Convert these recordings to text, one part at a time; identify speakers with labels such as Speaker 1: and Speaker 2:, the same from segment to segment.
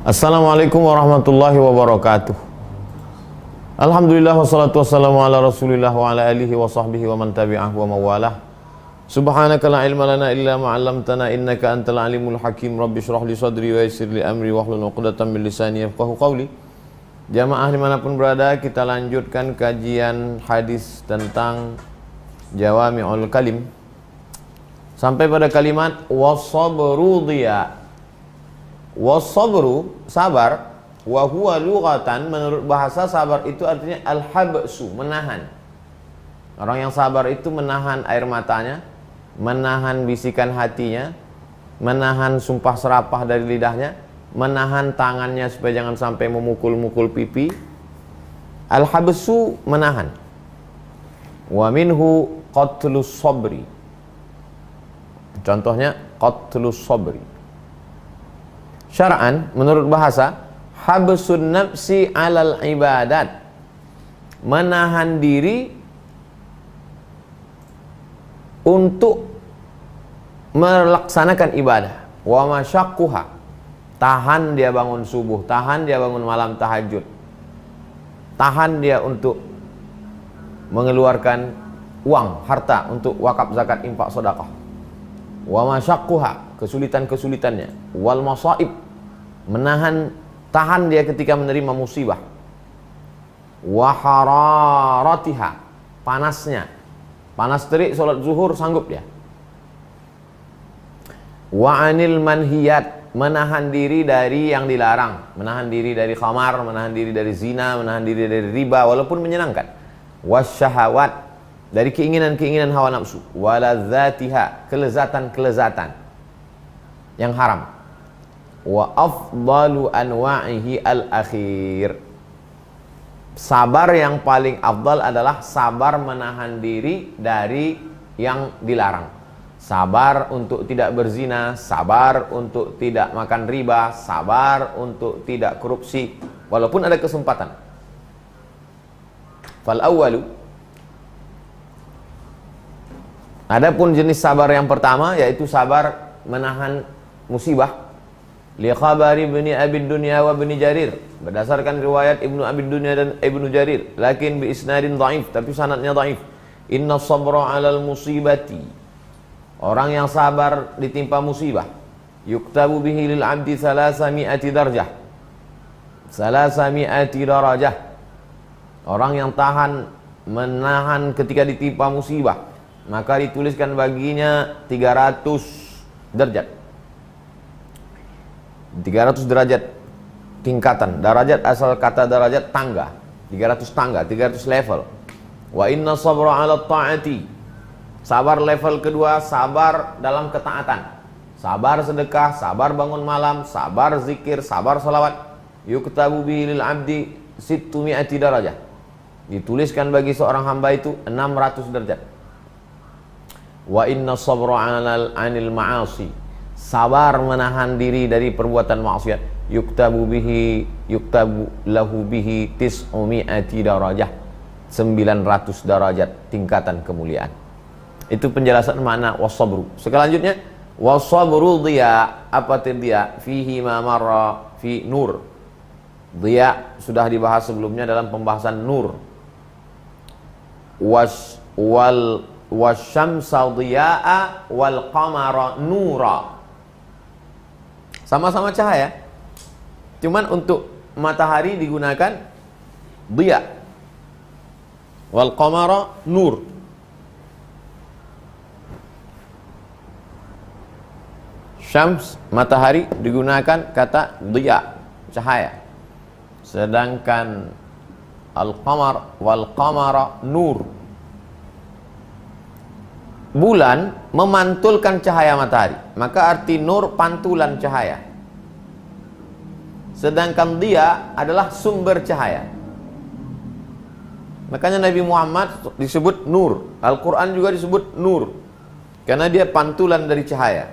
Speaker 1: Assalamualaikum warahmatullahi wabarakatuh. Alhamdulillah wassalatu wassalamu ala rasulillah wa ala alihi wa sahbihi wa man tabi'ah wa mawalah. Subhanaka la ilma lana illa ma 'allamtana innaka antal alimul hakim. Rabbi shrah li sadri wa yassir li amri wahlul 'uqdatam min lisani yafqahu qawli. Jamaah dimanapun berada, kita lanjutkan kajian hadis tentang Jawami'ul Kalim sampai pada kalimat wasabru diya. Wasabru, sabar, wa huwa lughatan, menurut bahasa sabar itu artinya al-habsu, menahan. Orang yang sabar itu menahan air matanya, menahan bisikan hatinya, menahan sumpah serapah dari lidahnya, menahan tangannya supaya jangan sampai memukul-mukul pipi. Al-habsu, menahan. Wa minhu qatlus sabri. Contohnya qatlus sabri. Syara'an, menurut bahasa, habsun nafsi alal ibadat, menahan diri untuk melaksanakan ibadah. Wa masyaqquha, tahan dia bangun subuh, tahan dia bangun malam tahajud, tahan dia untuk mengeluarkan uang, harta untuk wakaf, zakat, infak, sedekah. Wa masyaqquha, kesulitan-kesulitannya. Wal masaib, menahan, tahan dia ketika menerima musibah. Wa hararatiha, panasnya, panas terik sholat zuhur sanggup dia. Wa anil manhiyat, menahan diri dari yang dilarang, menahan diri dari khamar, menahan diri dari zina, menahan diri dari riba walaupun menyenangkan. Wasyahawat, dari keinginan-keinginan hawa nafsu. Waladzatiha, kelezatan-kelezatan yang haram. Wa afdalu anwa'ihi al-akhir, sabar yang paling afdal adalah sabar menahan diri dari yang dilarang. Sabar untuk tidak berzina, sabar untuk tidak makan riba, sabar untuk tidak korupsi walaupun ada kesempatan. Fal awwalu, adapun jenis sabar yang pertama yaitu sabar menahan musibah. Li khabari Ibni Abi Dunya wa Ibni Jarir, berdasarkan riwayat Ibnu Abi Dunya dan Ibnu Jarir, lakin bi isnadin dhaif, tapi sanadnya dhaif. Inna sabra 'alal musibati, orang yang sabar ditimpa musibah, yuktabu bihi lil 'abdi 300 darajah. 300 darajah. Orang yang tahan, menahan ketika ditimpa musibah, maka dituliskan baginya 300 derajat. 300 derajat tingkatan. Derajat asal kata derajat tangga. 300 tangga, 300 level. Wa inna sabra 'ala ta'ati, sabar level kedua, sabar dalam ketaatan. Sabar sedekah, sabar bangun malam, sabar zikir, sabar salawat. Yuktabu bihi lil 'abdi 600 darajah. Dituliskan bagi seorang hamba itu 600 derajat. Wa inna sabra 'anil ma'asi, sabar menahan diri dari perbuatan maksiat, yuktabu lahu bihi 900 darajah, 900 derajat tingkatan kemuliaan. Itu penjelasan makna wasabru. Selanjutnya wasabru diya, apa itu dia? Fihi ma marra fi nur. Diya sudah dibahas sebelumnya dalam pembahasan nur. Wasyamsa diya'a wal qamara nura, sama-sama cahaya, cuman untuk matahari digunakan diya, wal qamara nur. Syams, matahari, digunakan kata diya, cahaya, sedangkan al-qamar wal qamara nur, bulan memantulkan cahaya matahari, maka arti nur pantulan cahaya, sedangkan dia adalah sumber cahaya. Makanya Nabi Muhammad disebut nur, Al-Quran juga disebut nur, karena dia pantulan dari cahaya.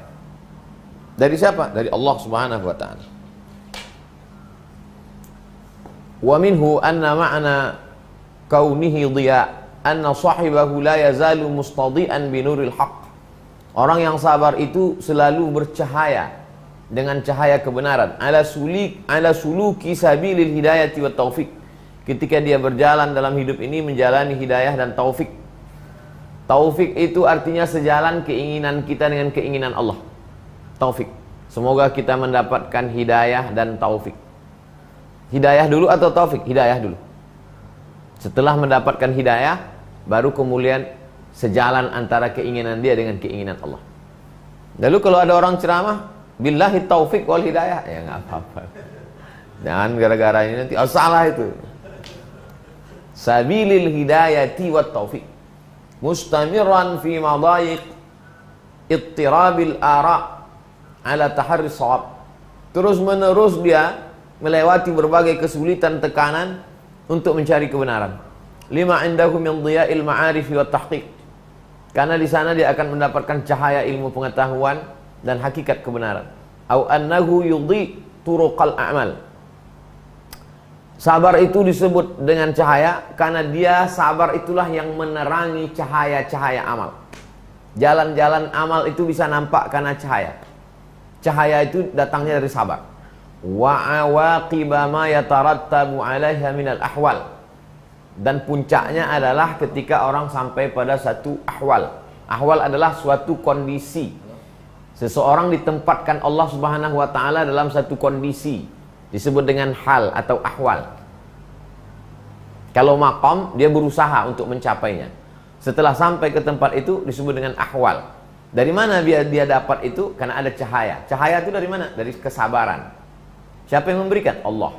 Speaker 1: Dari siapa? Dari Allah Subhanahu wa ta'ala. Wa minhu anna ma'na kaunihi diya anna sahibahu la yazalu mustadi'an binuril haqq. Orang yang sabar itu selalu bercahaya dengan cahaya kebenaran, ala suluki sabilil hidayati wat taufik. Ketika dia berjalan dalam hidup ini menjalani hidayah dan taufik. Taufik itu artinya sejalan keinginan kita dengan keinginan Allah. Taufik. Semoga kita mendapatkan hidayah dan taufik. Hidayah dulu atau taufik? Hidayah dulu. Setelah mendapatkan hidayah, baru kemudian sejalan antara keinginan dia dengan keinginan Allah. Lalu kalau ada orang ceramah, billahi taufik wal hidayah, ya nggak apa-apa. Jangan gara-gara ini nanti, oh salah itu. Sabilil hidayati wat taufik. Mustamiran fi madayiq ittirabil ara' ala taharri shawab. Terus menerus dia melewati berbagai kesulitan, tekanan untuk mencari kebenaran. Lima indahu min dhiya'il ma'arif wa tahqiq. Karena di sana dia akan mendapatkan cahaya ilmu pengetahuan dan hakikat kebenaran. Au annahu yudhi turuqal a'mal. Sabar itu disebut dengan cahaya karena dia sabar itulah yang menerangi cahaya-cahaya amal. Jalan-jalan amal itu bisa nampak karena cahaya. Cahaya itu datangnya dari sabar. Wa awaqiba ma yatarattabu 'alaiha minal ahwal. Dan puncaknya adalah ketika orang sampai pada satu ahwal. Ahwal adalah suatu kondisi. Seseorang ditempatkan Allah Subhanahu wa taala dalam satu kondisi, disebut dengan hal atau ahwal. Kalau maqam, dia berusaha untuk mencapainya. Setelah sampai ke tempat itu disebut dengan ahwal. Dari mana dia dapat itu? Karena ada cahaya. Cahaya itu dari mana? Dari kesabaran. Siapa yang memberikan? Allah.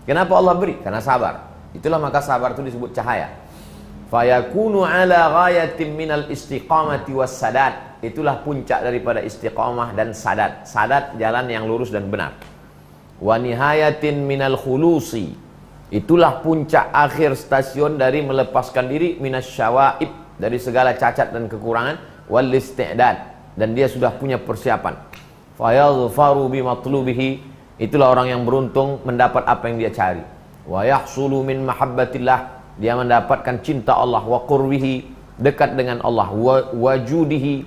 Speaker 1: Kenapa Allah beri? Karena sabar. Itulah maka sabar itu disebut cahaya. Fayakunu ala ghayatin minal istiqamati was sadat. Itulah puncak daripada istiqamah dan sadat. Sadat jalan yang lurus dan benar. Wa nihayatin minal khulusi. Itulah puncak akhir stasiun dari melepaskan diri minasyawaib, dari segala cacat dan kekurangan, wal isti'dad, dan dia sudah punya persiapan. Fayaghfaru bimatlubihi. Itulah orang yang beruntung mendapat apa yang dia cari. Wa yahsulu min mahabbatillah. Dia mendapatkan cinta Allah, wa qurbihi, dekat dengan Allah, wa wajudihi,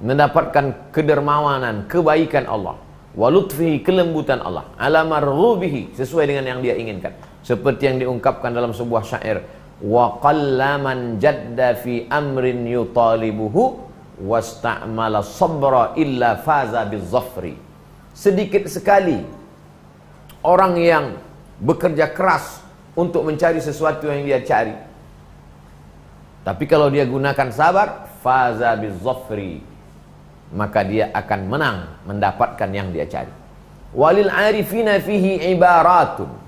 Speaker 1: mendapatkan kedermawanan, kebaikan Allah, wa lutfihi, kelembutan Allah, ala marghubihi, sesuai dengan yang dia inginkan. Seperti yang diungkapkan dalam sebuah syair, wa qallaman jadda fi amrin yutalibuhu wasta'mala sabra illa faza bizzafri. Sedikit sekali orang yang bekerja keras untuk mencari sesuatu yang dia cari, tapi kalau dia gunakan sabar, faza bizzafri, maka dia akan menang, mendapatkan yang dia cari. Walil arifina fihi ibaratun.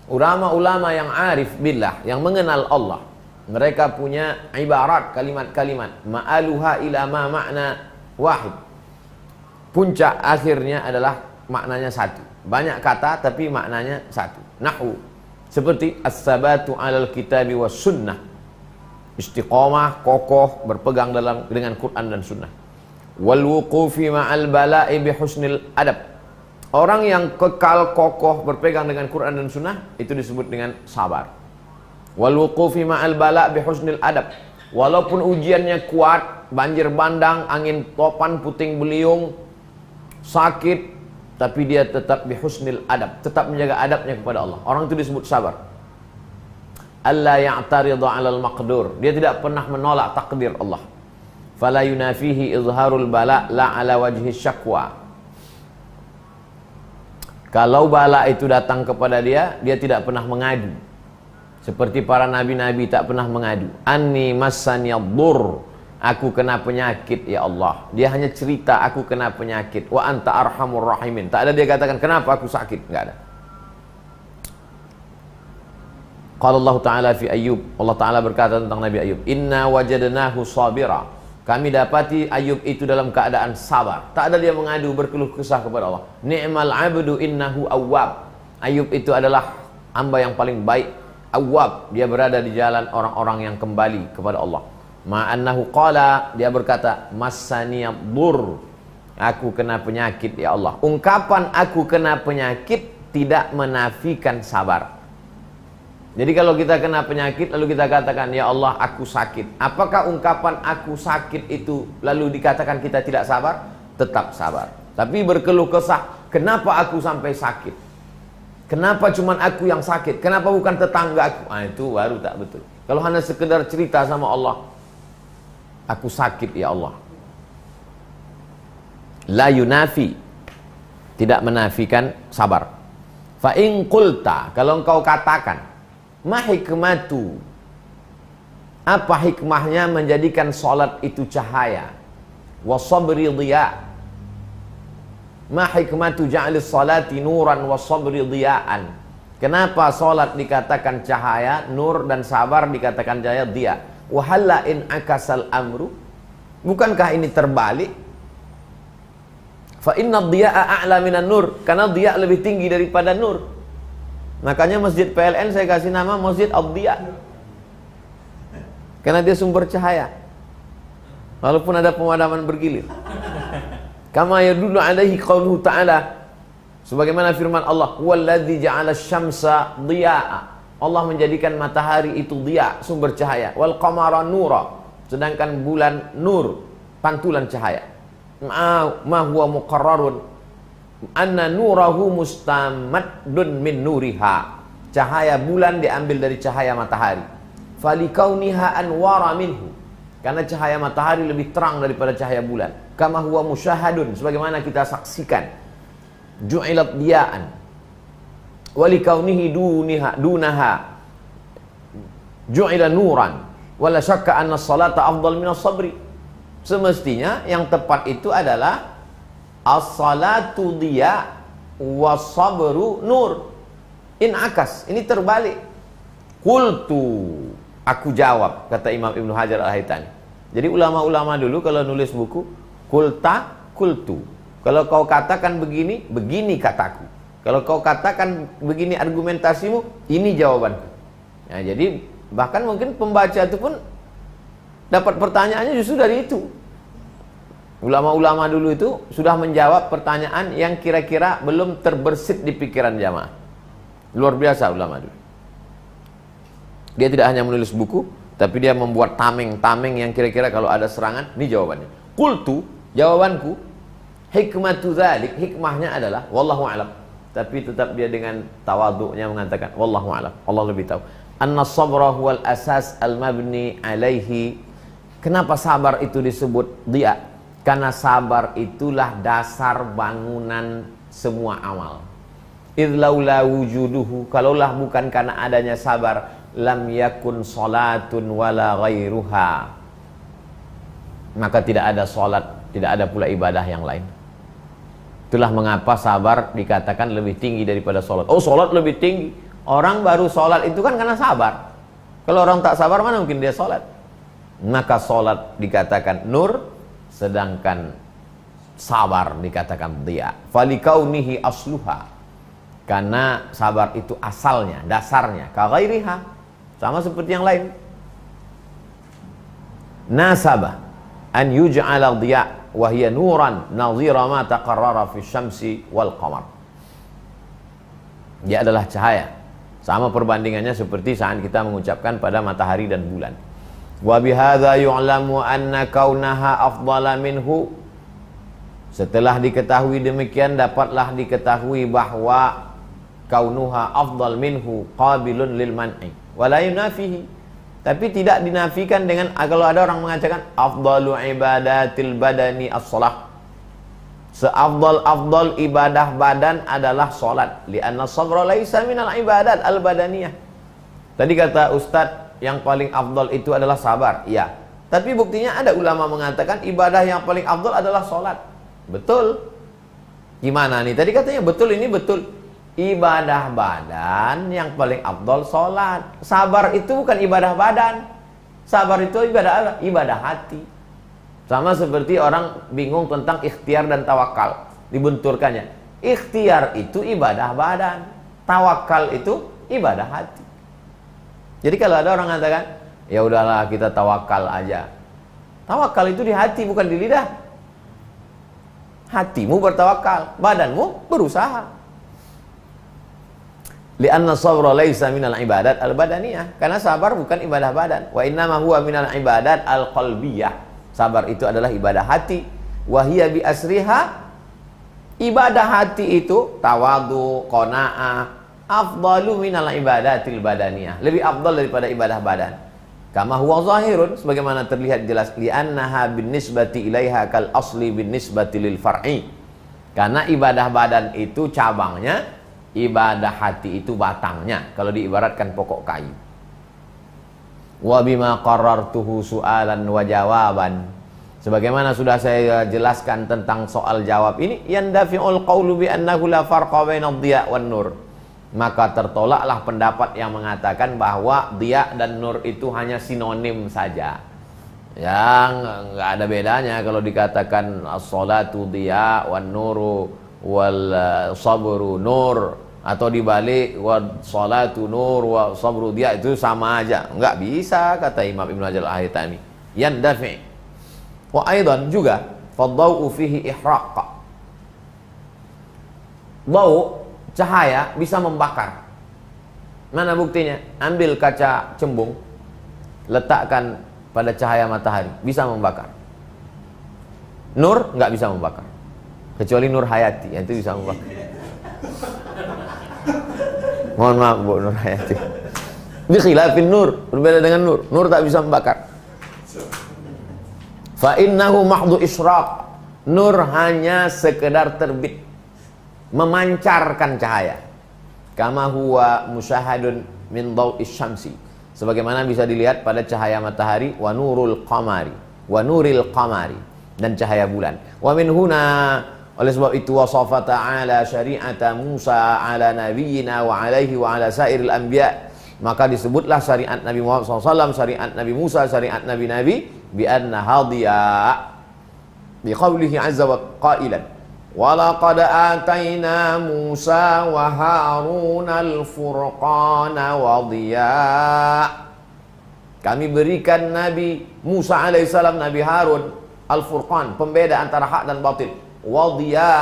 Speaker 1: Ulama-ulama yang arif billah, yang mengenal Allah, mereka punya ibarat, kalimat-kalimat, ma'aluha ila ma ma'na wahid. Puncak akhirnya adalah maknanya satu. Banyak kata tapi maknanya satu. Nahwu, seperti as-sabatu 'alal kitabi was sunnah. Istiqamah, kokoh, berpegang dengan Quran dan sunnah. Wal wuqufi ma'al bala'i bi husnil adab. Orang yang kekal kokoh berpegang dengan Quran dan sunnah itu disebut dengan sabar. Wal wuqufi ma'al bala' bi husnil adab. Walaupun ujiannya kuat, banjir bandang, angin topan, puting beliung, sakit, tapi dia tetap bi husnil adab, tetap menjaga adabnya kepada Allah. Orang itu disebut sabar. Alla ya'taridha 'alal maqdur. Dia tidak pernah menolak takdir Allah. Fala yunafihi izharul bala' la 'ala wajhi syakwa. Kalau bala itu datang kepada dia, dia tidak pernah mengadu. Seperti para nabi-nabi tak pernah mengadu. Anni massaniyaddur. Aku kena penyakit ya Allah. Dia hanya cerita aku kena penyakit. Wa anta arhamur rahimin. Tak ada dia katakan kenapa aku sakit. Enggak ada. Qala Allah Ta'ala fi Ayyub. Allah Ta'ala berkata tentang Nabi Ayyub. Inna wajadnahu sabira. Kami dapati Ayub itu dalam keadaan sabar. Tak ada dia mengadu, berkeluh kesah kepada Allah. Ni'mal abdu innahu awwab. Ayub itu adalah hamba yang paling baik. Awwab, dia berada di jalan orang-orang yang kembali kepada Allah. Ma'annahu qala, dia berkata, massaniyaddur. Aku kena penyakit ya Allah. Ungkapan aku kena penyakit tidak menafikan sabar. Jadi kalau kita kena penyakit lalu kita katakan ya Allah aku sakit, apakah ungkapan aku sakit itu lalu dikatakan kita tidak sabar? Tetap sabar. Tapi berkeluh kesah kenapa aku sampai sakit? Kenapa cuman aku yang sakit? Kenapa bukan tetangga aku? Itu baru tak betul. Kalau hanya sekedar cerita sama Allah, aku sakit ya Allah, la yunafi, tidak menafikan sabar. Fa in qulta, kalau engkau katakan, ma hikmatu, apa hikmahnya menjadikan salat itu cahaya, wa sabri dhiya, ma hikmatu ja'alis salati nuran wa sabri dhiya'an, kenapa salat dikatakan cahaya, nur dan sabar dikatakan cahaya, dhiya. Wa halla in akasal amru, bukankah ini terbalik? Fa inna dhiya'a a'la minan nur, karena dhiya lebih tinggi daripada nur. Makanya masjid PLN saya kasih nama Masjid Ad-Dhiya, karena dia sumber cahaya walaupun ada pemadaman bergilir. Kama yadullu alaihi qauluhu ta'ala, sebagaimana firman Allah, huwallazi ja'ala asy-syamsa dhiya'a, Allah menjadikan matahari itu dhiya, sumber cahaya, wal qamara nura, sedangkan bulan nur, pantulan cahaya. Ma huwa muqarrarun anna nurahu mustamaddun min nuriha, cahaya bulan diambil dari cahaya matahari. Falikauniha anwara minhu, karena cahaya matahari lebih terang daripada cahaya bulan. Kama huwa musyahadun, sebagaimana kita saksikan. Ju'ilat diya'an walikaunihi dunaha ju'ila nuran wala syakka anna salata afdal minas sabri. Semestinya yang tepat itu adalah as-salatu dhiya was-sabru nur. In akas, ini terbalik. Qultu, aku jawab, kata Imam Ibnu Hajar Al-Haytami. Jadi ulama-ulama dulu kalau nulis buku, kulta, kultu. Kalau kau katakan begini, begini kataku. Kalau kau katakan begini argumentasimu, ini jawabanku. Nah, jadi bahkan mungkin pembaca itu pun dapat pertanyaannya justru dari itu. Ulama-ulama dulu itu sudah menjawab pertanyaan yang kira-kira belum terbersit di pikiran jamaah. Luar biasa ulama dulu. Dia tidak hanya menulis buku, tapi dia membuat tameng-tameng yang kira-kira kalau ada serangan, ini jawabannya. Qultu, jawabanku, hikmatu dzalik, hikmahnya adalah wallahu alam. Tapi tetap dia dengan tawadhu'nya mengatakan wallahu alam, Allah lebih tahu. Anna sabra huwal asas al-mabni alaihi. Kenapa sabar itu disebut dhiya? Karena sabar itulah dasar bangunan semua amal. Idz laula wujuduhu, kalaulah bukan karena adanya sabar, lam yakun salatun wala ghairuha, maka tidak ada salat, tidak ada pula ibadah yang lain. Itulah mengapa sabar dikatakan lebih tinggi daripada salat. Oh, salat lebih tinggi. Orang baru salat itu kan karena sabar. Kalau orang tak sabar, mana mungkin dia salat? Maka salat dikatakan nur, sedangkan sabar dikatakan dhiya. Falikaunihi asluha, karena sabar itu asalnya, dasarnya. Ka ghairiha, sama seperti yang lain. Nasabah an yuj'ala dhiya wa hiya nuran nadhira ma taqarrara fi syamsi wal qamar. Dia adalah cahaya. Sama perbandingannya seperti saat kita mengucapkan pada matahari dan bulan. Wa bihadza yu'lamu anna kaunaha afdala minhu. Setelah diketahui demikian, dapatlah diketahui bahwa kaunuha afdal minhu qabilun lil man'i wa la yunafihi. Tapi tidak dinafikan dengan, kalau ada orang mengatakan afdalu ibadatil badani as-shalah, seafdal-afdal ibadah badan adalah salat, li'anna sabra laisa minal ibadat al-badaniyah. Tadi kata Ustadz yang paling afdal itu adalah sabar. Ya, tapi buktinya ada ulama mengatakan ibadah yang paling afdal adalah salat. Betul. Gimana nih? Tadi katanya betul, ini betul. Ibadah badan yang paling afdal salat. Sabar itu bukan ibadah badan. Sabar itu ibadah apa? Ibadah hati. Sama seperti orang bingung tentang ikhtiar dan tawakal, dibenturkannya. Ikhtiar itu ibadah badan, tawakal itu ibadah hati. Jadi kalau ada orang mengatakan, ya udahlah kita tawakal aja. Tawakal itu di hati, bukan di lidah. Hatimu bertawakal, badanmu berusaha. Li'anna sabra laisa minal ibadat al-badaniyah, karena sabar bukan ibadah badan. Wa innama huwa minal ibadat al-qalbiyah. Sabar itu adalah ibadah hati. Wa hiya bi asriha Ibadah hati itu tawadu, qanaah, afdalu minal ibadatil badaniyah. Lebih afdal daripada ibadah badan. Kama huwa zahirun, sebagaimana terlihat jelas, li'annaha bin nisbati ilaiha kal asli bin nisbati lil far'i. Karena ibadah badan itu cabangnya, ibadah hati itu batangnya. Kalau diibaratkan pokok kayu. Wa bima qarrartuhu su'alan wa jawaban. Sebagaimana sudah saya jelaskan tentang soal jawab ini, yandafi'ul qawlu bi annahu la farqa bainad dhiya wan nur. Maka tertolaklah pendapat yang mengatakan bahwa dhiya dan nur itu hanya sinonim saja. Yang nggak ada bedanya kalau dikatakan as-salatu dhiya wan nuru wal sabru nur, atau dibalik wa salatu nur wa sabru dhiya, itu sama aja. Nggak bisa, kata Imam Ibnu Hajar al-Haytami. Yandafi'. Wa aidan juga fadhau fihi ihraq. Bau, cahaya bisa membakar. Mana buktinya? Ambil kaca cembung, letakkan pada cahaya matahari, bisa membakar. Nur nggak bisa membakar, kecuali nur hayati, yang itu bisa membakar. Mohon maaf Bu, nur hayati. Bi khilafin nur, berbeda dengan nur. Nur tak bisa membakar. Fa innahu mahdhu isyraq. Nur hanya sekedar terbit, memancarkan cahaya. Kama huwa musyahadun min dhau'is syamsi. Sebagaimana bisa dilihat pada cahaya matahari, wa nurul qamari, wa nuril qamari, dan cahaya bulan. Wa min huna, oleh sebab itu, wasafa ta'ala syari'ata Musa ala nabiyyina wa alaihi wa ala sairil anbiya. Maka disebutlah syariat Nabi Muhammad SAW, syariat Nabi Musa, syariat Nabi-Nabi, bi anna hadiya bi qawlihi azza wa qailan wa laqad atayna Musa wa Haruna al-furqana wa dhiya. Kami berikan Nabi Musa alaihissalam, Nabi Harun, al-furqan, pembeda antara hak dan batil, wa dhiya,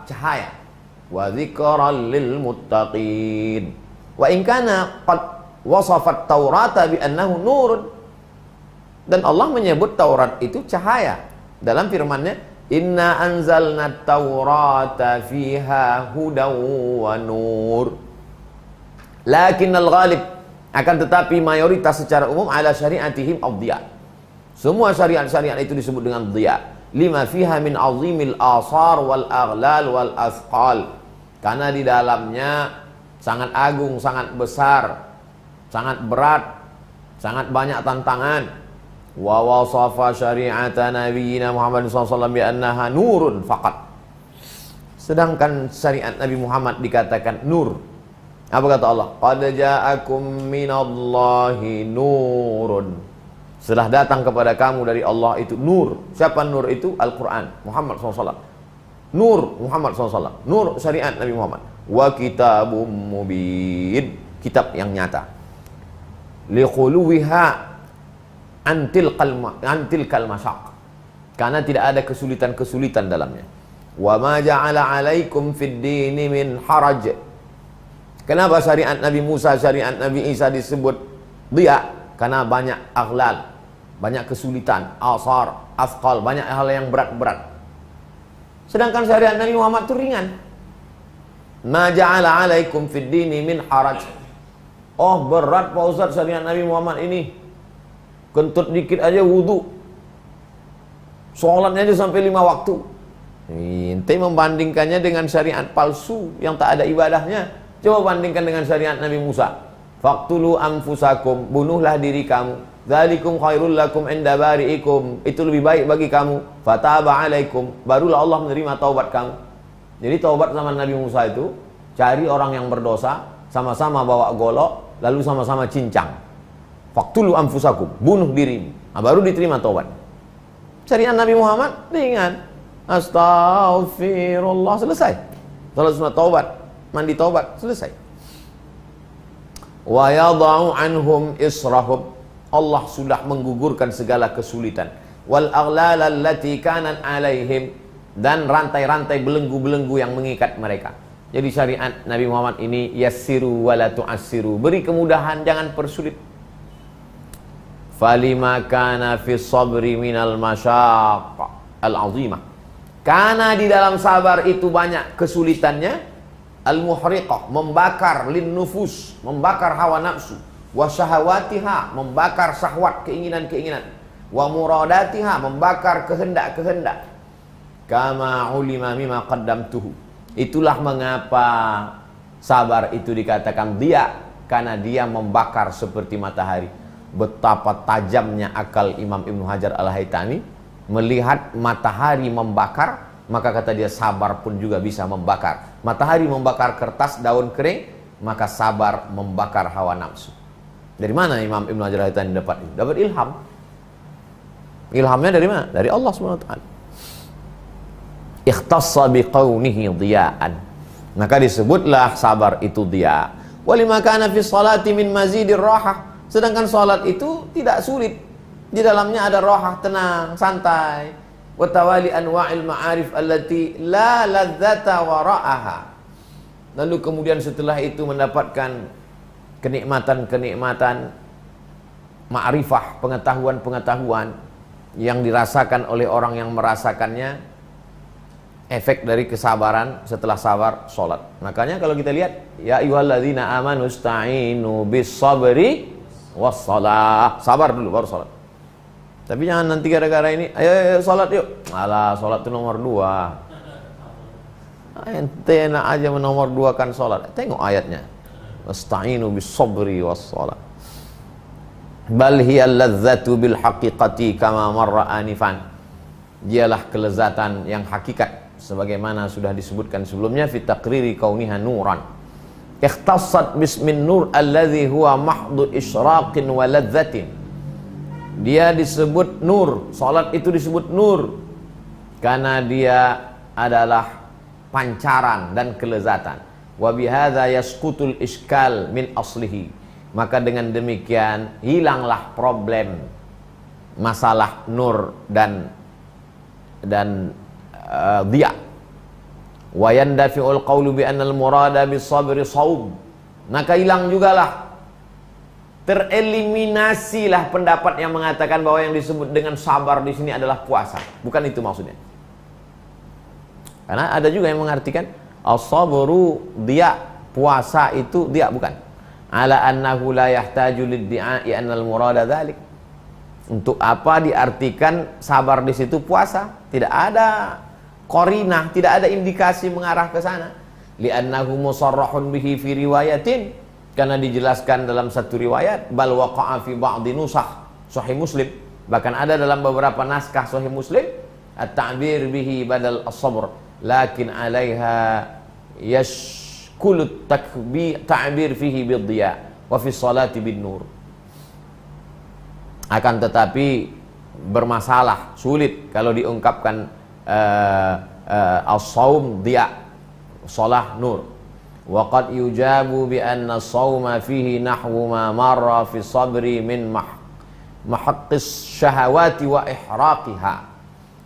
Speaker 1: cahaya, wa dzikran lil muttaqin. Wa in kana qad wasafat Taurata bi annahu nurun. Dan Allah menyebut Taurat itu cahaya dalam firman-Nya, inna anzalna Taurata fiha hudaw wa nur. Lakinnal ghalib, akan tetapi mayoritas secara umum, ala syariatihim ad-dhiya. Semua syariat-syariat itu disebut dengan dhiya. Lima fiha min azimil asar wal aghlal wal asqal. Karena di dalamnya sangat agung, sangat besar, sangat berat, sangat banyak tantangan. Wa wasafa syari'ata nabiyyina Muhammad SAW bi annaha nurun faqat. Sedangkan syariat Nabi Muhammad dikatakan nur. Apa kata Allah? Qad ja'akum minallahi nurun. Setelah datang kepada kamu dari Allah itu nur. Siapa nur itu? Al-Quran, Muhammad SAW. Nur Muhammad SAW. Nur syariat Nabi Muhammad. Wa kitabum mubin, kitab yang nyata. Liquluwiha antil kalmasyaq, karena tidak ada kesulitan-kesulitan dalamnya. Wa ma ja'ala 'alaikum fid dini min haraj. Kenapa syariat Nabi Musa, syariat Nabi Isa disebut dhiya? Karena banyak aghlal, banyak kesulitan, asar, asqal, banyak hal yang berat-berat. Sedangkan syariat Nabi Muhammad itu ringan. Ma ja'ala 'alaikum fid dini min haraj. Oh, berat Pak Ustaz syariat Nabi Muhammad ini. Kentut dikit aja wudu, sholatnya aja sampai 5 waktu. Ente membandingkannya dengan syariat palsu yang tak ada ibadahnya. Coba bandingkan dengan syariat Nabi Musa. Faqtulu anfusakum, bunuhlah diri kamu. Dzalikum khairul lakum inda bari'ikum, itu lebih baik bagi kamu. Fataba alaikum, barulah Allah menerima taubat kamu. Jadi taubat zaman Nabi Musa itu, cari orang yang berdosa, sama-sama bawa golok, lalu sama-sama cincang. Faqtulu anfusakum, bunuh dirimu. Nah, baru diterima taubat. Syariat Nabi Muhammad ringan. Astaghfirullah, selesai. Salat sunat taubat, mandi taubat, selesai. Wa yadha'u anhum israhum, Allah sudah menggugurkan segala kesulitan. Wal aghlal allati kanat alaihim, dan rantai-rantai belenggu-belenggu yang mengikat mereka. Jadi syariat Nabi Muhammad ini yassiru wa la tu'assiru, beri kemudahan, jangan persulit. Falima kana fi sabri minal masyaqq al-'azimah. Karena di dalam sabar itu banyak kesulitannya. Al-muhriqah, membakar lin nufus, membakar hawa nafsu. Wa syahawatiha, membakar syahwat, keinginan-keinginan. Wa muradatiha, membakar kehendak-kehendak. Kama ulima mimma qaddamtuhu. Itulah mengapa sabar itu dikatakan dia, karena dia membakar seperti matahari. Betapa tajamnya akal Imam Ibnu Hajar Al-Haytami melihat matahari membakar, maka kata dia sabar pun juga bisa membakar. Matahari membakar kertas, daun kering, maka sabar membakar hawa nafsu. Dari mana Imam Ibnu Hajar Al-Haytami dapat itu? Dapat ilham. Ilhamnya dari mana? Dari Allah SWT. Ikhtassa biqaunihi diya'an. Maka disebutlah sabar itu dia. Walima kana fi salati min mazidir rahah. Sedangkan salat itu tidak sulit. Di dalamnya ada rahah, tenang, santai. Wa tawali anwa'il ma'arif allati la ladzata wara'aha. Lalu kemudian setelah itu mendapatkan kenikmatan-kenikmatan ma'rifah, pengetahuan-pengetahuan yang dirasakan oleh orang yang merasakannya, efek dari kesabaran setelah sabar salat. Makanya kalau kita lihat, ya ayyuhalladzina amanu ista'inu bis sabri was shalah. Sabar dulu baru salat. Tapi jangan nanti gara-gara ini, ayo salat yuk. Alah, salat itu nomor 2. Ente enak aja menomor 2 kan salat. Tengok ayatnya. Wasta'inu bis sabri was shalah. Bal hiya ladzatu bil haqiqati kama marra anifan. Dialah kelezatan yang hakikat sebagaimana sudah disebutkan sebelumnya fi taqriri kauniha nuran. Ikhtassat bismin nur alladhi huwa mahdhu isyraqin wa ladzatin. Dia disebut nur, salat itu disebut nur karena dia adalah pancaran dan kelezatan. Wa bihadza yasqutul iskal min aslihi. Maka dengan demikian hilanglah problem masalah nur dan dia. Wa yandafi'ul qawlu bi anna al-murada bis sabri shaum. Maka hilang jugalah, tereliminasilah pendapat yang mengatakan bahwa yang disebut dengan sabar di sini adalah puasa. Bukan itu maksudnya. Karena ada juga yang mengartikan as-sabru dia, puasa itu dia, bukan. Ala annahu la yahtaju lid-di'a'i annal murada dzalik. Untuk apa diartikan sabar di situ puasa? Tidak ada qarinah, tidak ada indikasi mengarah ke sana. Li'annahu musarrahun bihi fi riwayatin. Karena dijelaskan dalam satu riwayat, bal waqa'a fi ba'dhi nusakh Sahih Muslim, bahkan ada dalam beberapa naskah Sahih Muslim at-ta'bir bihi badal as-sabr, lakin 'alaiha yashkulut ta'bir fihi bid-diya wa fi salati bin-nur. Akan tetapi bermasalah, sulit kalau diungkapkan as-saum diya, salah nur. Waqad yujabu bi anna as-sawma fihi nahwu ma marra fi sabri min mahaqqis syahawati wa ihraqiha.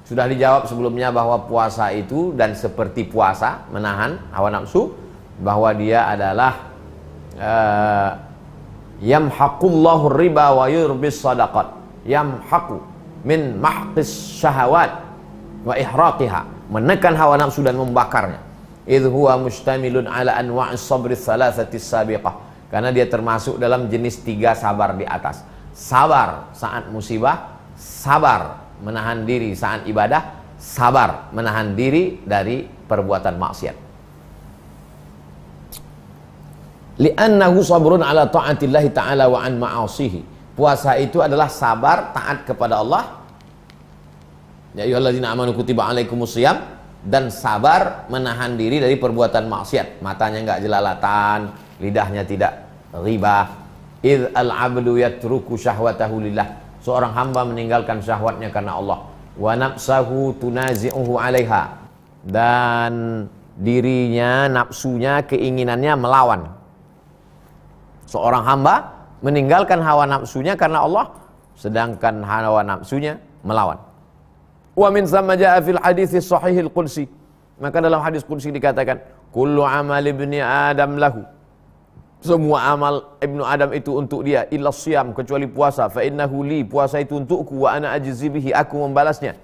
Speaker 1: Sudah dijawab sebelumnya bahwa puasa itu dan seperti puasa menahan hawa nafsu, bahwa dia adalah yamhaqullahu riba wa yurbis sadaqat. Yamhaqu min mahqis syahawat wa ihraqiha, menekan hawa nafsu dan membakarnya. Idh huwa mustamilun ala anwa'is sabri thalathatis sabiqah. Karena dia termasuk dalam jenis 3 sabar di atas. Sabar saat musibah, sabar menahan diri saat ibadah, sabar menahan diri dari perbuatan maksiat. Li'annahu sabrun ala ta'atillahi ta'ala wa an ma'asihi. Puasa itu adalah sabar taat kepada Allah. Ya ayyuhalladzina amanu kutiba alaikumusiyam. Dan sabar menahan diri dari perbuatan maksiat. Matanya enggak jelalatan, lidahnya tidak riba. Idh al-abdu yatruku syahwatahu lillah. Seorang hamba meninggalkan syahwatnya karena Allah. Wa nafsahu tunazi'uhu 'alaiha. Dan dirinya, nafsunya, keinginannya melawan. Seorang hamba meninggalkan hawa nafsunya karena Allah, sedangkan hawa nafsunya melawan. Wa min thamma jaa fil hadits sahihil qudsi. Maka dalam hadis qudsi dikatakan, kullu amal ibni adam lahu. Semua amal ibnu Adam itu untuk dia, illa siyam, kecuali puasa. Fa innahu li, puasa itu untukku, wa ana ajzi bihi, aku membalasnya.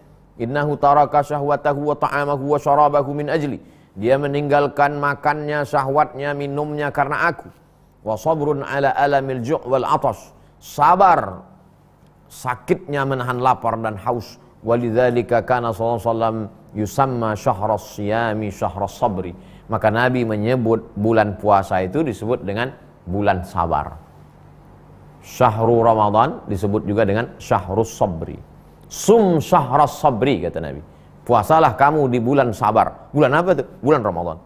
Speaker 1: Innahu taraka syahwatahu wa ta'amahu wa syarabahu min ajli. Dia meninggalkan makannya, syahwatnya, minumnya karena aku. Wa sabrun ala alamil ju' wal atas. Sabar sakitnya menahan lapar dan haus. Walidzalika kana sallallahu alaihi wasallam yusamma syahras siyami syahras sabri. Maka Nabi menyebut bulan puasa itu disebut dengan bulan sabar. Syahrul Ramadan disebut juga dengan syahrus sabri. Sum syahras sabri, kata Nabi. Puasalah kamu di bulan sabar. Bulan apa itu? Bulan Ramadan.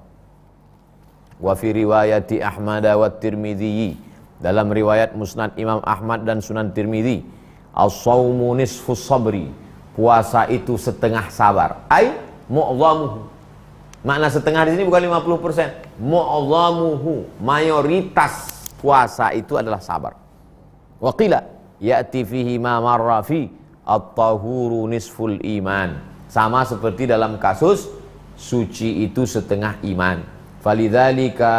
Speaker 1: Wa fi riwayati Ahmad wa Tirmidzi, dalam riwayat Musnad Imam Ahmad dan Sunan Tirmidzi, as-shaumu nisfus sabri. Puasa itu setengah sabar. Ai mu'dhamuhu. Makna setengah di sini bukan 50%. Mu'dhamuhu, mayoritas puasa itu adalah sabar. Wa qila ya'ti fihi ma marra fi at-tahuru nisful iman. Sama seperti dalam kasus suci itu setengah iman. Falidzalika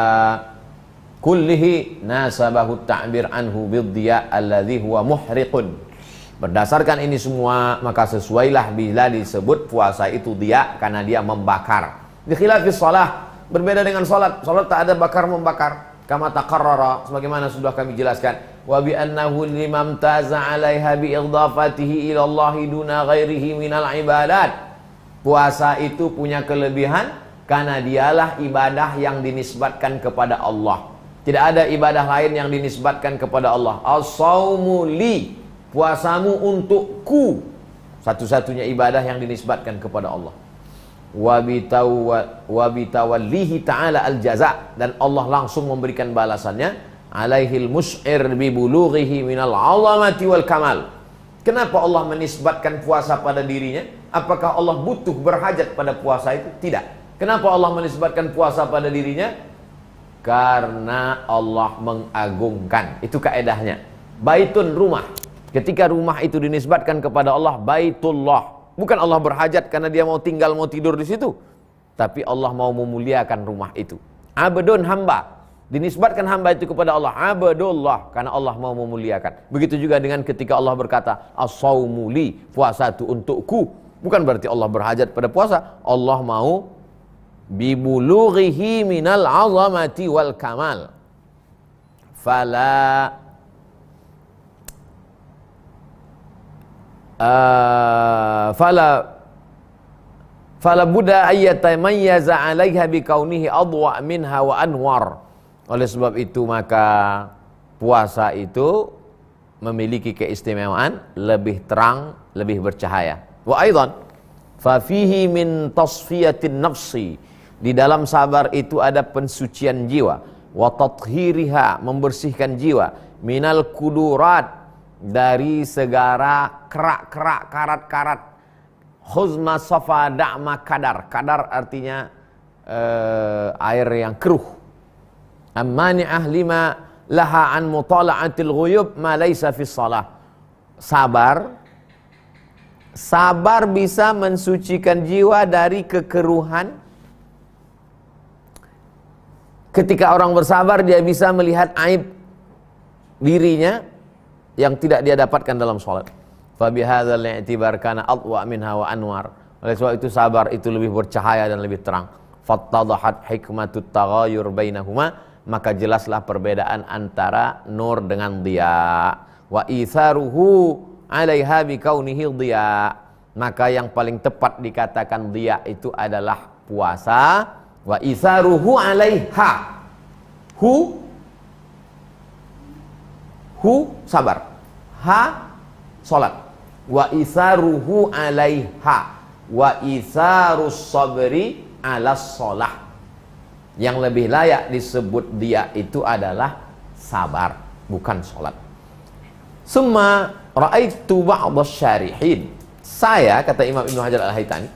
Speaker 1: kullihi nasabahu ta'bir anhu biddiya alladhi huwa muhriqun. Berdasarkan ini semua, maka sesuailah bila disebut puasa itu dia, karena dia membakar. Di khilafis salah, berbeda dengan salat. Salat tak ada bakar membakar. Kama taqarrara, sebagaimana sudah kami jelaskan. Wa bi annahu limamtaza 'alaiha bi idhafatihi ila Allah duna ghairihi minal ibadat. Puasa itu punya kelebihan karena dialah ibadah yang dinisbatkan kepada Allah. Tidak ada ibadah lain yang dinisbatkan kepada Allah. As-shaumu li, puasamu untukku. Satu-satunya ibadah yang dinisbatkan kepada Allah. Wa bitawallihi ta'ala al-jaza, dan Allah langsung memberikan balasannya. Alaihil mus'ir bi bulughihi minal 'azamati wal kamal. Kenapa Allah menisbatkan puasa pada dirinya? Apakah Allah butuh, berhajat pada puasa itu? Tidak. Kenapa Allah menisbatkan puasa pada dirinya? Karena Allah mengagungkan. Itu kaedahnya. Baitun, rumah. Ketika rumah itu dinisbatkan kepada Allah, Baitullah. Bukan Allah berhajat karena dia mau tinggal, mau tidur di situ. Tapi Allah mau memuliakan rumah itu. Abdun, hamba. Dinisbatkan hamba itu kepada Allah. Abdullah, karena Allah mau memuliakan. Begitu juga dengan ketika Allah berkata, as-shaumu li, puasa itu untukku. Bukan berarti Allah berhajat pada puasa. Allah mau bibulughihi minal 'azamati wal kamal. Fala buddha ayyatamayyaza 'alaiha bikaunihi adwa minha wa anwar. Oleh sebab itu maka puasa itu memiliki keistimewaan, lebih terang, lebih bercahaya. Wa aidan fa fihi min tasfiyatin nafsi, di dalam sabar itu ada pensucian jiwa, wa tathhiriha, membersihkan jiwa, minal kudurat, dari segala kerak-kerak, karat-karat. Khuzma safa da'ma kadar. Kadar artinya air yang keruh. Ammani'ah lima laha an mutala'atil ghuyub ma laysa fi shalah. Sabar bisa mensucikan jiwa dari kekeruhan. Ketika orang bersabar, dia bisa melihat aib dirinya yang tidak dia dapatkan dalam sholat. Fabihadzal i'tibar kana adwa minha wa anwar. Oleh sebab itu sabar itu lebih bercahaya dan lebih terang. Fattadahat hikmatut taghayyur bainahuma, maka jelaslah perbedaan antara nur dengan dhiya. Wa itharuhu 'alaiha bi kaunihi dhiya, maka yang paling tepat dikatakan dhiya itu adalah puasa. Wa itharuhu 'alaiha, hu sabar, ha salat. Wa itharuhu 'alaiha, wa itharus sabri 'alas shalah. Yang lebih layak disebut dia itu adalah sabar, bukan salat. Summa ra'aitu ba'dasy syarihin. Saya, kata Imam Ibnu Hajar Al-Haytami,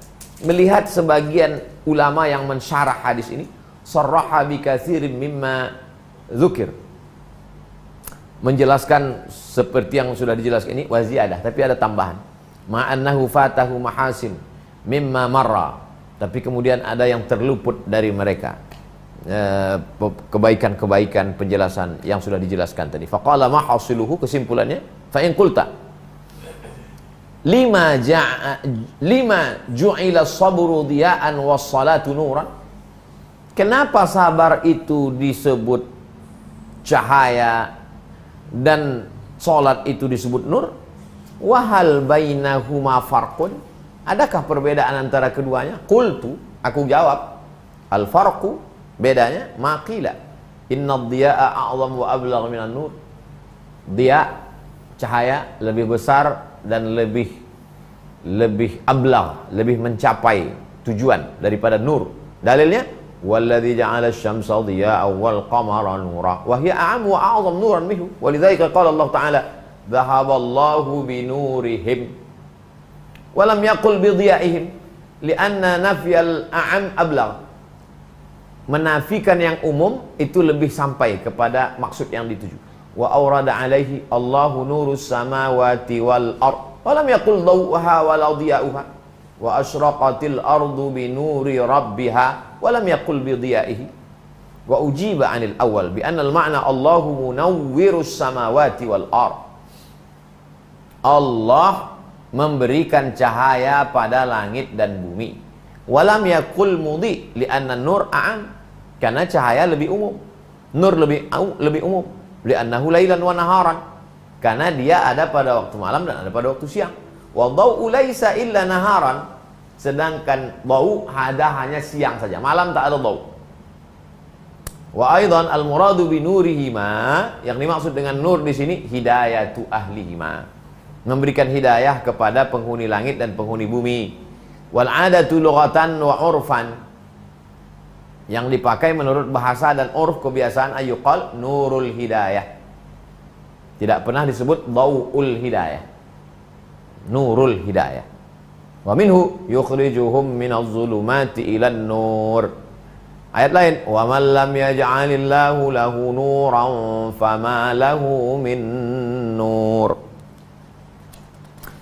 Speaker 1: melihat sebagian ulama yang mensyarah hadis ini, sarraha bi katsirin mimma dzukir, menjelaskan seperti yang sudah dijelaskan ini, wa ziyadah, tapi ada tambahan. Ma'annahu fatahu mahasin mimma marra, tapi kemudian ada yang terluput dari mereka, kebaikan-kebaikan penjelasan yang sudah dijelaskan tadi. Faqala ma hasiluhu, kesimpulannya, fa in qulta, lima ju'ila sabru diya'an was salatu nuran. Kenapa sabar itu disebut cahaya dan salat itu disebut nur? Wahal bainahuma farqun? Adakah perbedaan antara keduanya? Qultu, aku jawab, al farqu, bedanya maqila inna diya'a a'zam wa ablagh minan nur. Dia cahaya lebih besar dan lebih ablagh, lebih mencapai tujuan daripada nur. Dalilnya walladzi ja'ala asy-syamsa diya'an wal qamara nura wa hiya a'am wa a'zam nuran minhu. Walidzalika qala Allah Ta'ala dhahaballahu binurihim wa lam yaqul bi dhiya'ihim li'anna nafyal a'am ablagh. Menafikan yang umum itu lebih sampai kepada maksud yang dituju. Wa awrada alaihi Allahu nurus samawati wal ard wa lam yaqul dawuha wa la dhiya'uha wa asyraqatil ardu bi nuri rabbiha wa lam yaqul bi dhiya'ihi. Wa ujiba 'anil awwal bi anna al ma'na Allahu munawwirus samawati wal ard. Allah memberikan cahaya pada langit dan bumi. Walam yakul mudhi li anna nur a'am, karena cahaya lebih umum. Nur lebih umum. Li annahu lailan wa naharan, karena dia ada pada waktu malam dan ada pada waktu siang. Wa dhau'u laisa illa naharan, sedangkan dhau hanya siang saja, malam tak ada dhau. Wa aidan al muradu bi nurihima, yang dimaksud dengan nur di sini hidayatu ahlihima, memberikan hidayah kepada penghuni langit dan penghuni bumi. Wal adatu lughatan wa urfan, yang dipakai menurut bahasa dan urf kebiasaan ayyuqal nurul hidayah. Tidak pernah disebut dhau'ul hidayah, nurul hidayah. Wa minhu yukhrijuhum minadh dhulumati ilan nur. Ayat lain, wa man lam yaj'alillahu lahu nuran fama lahu min nur.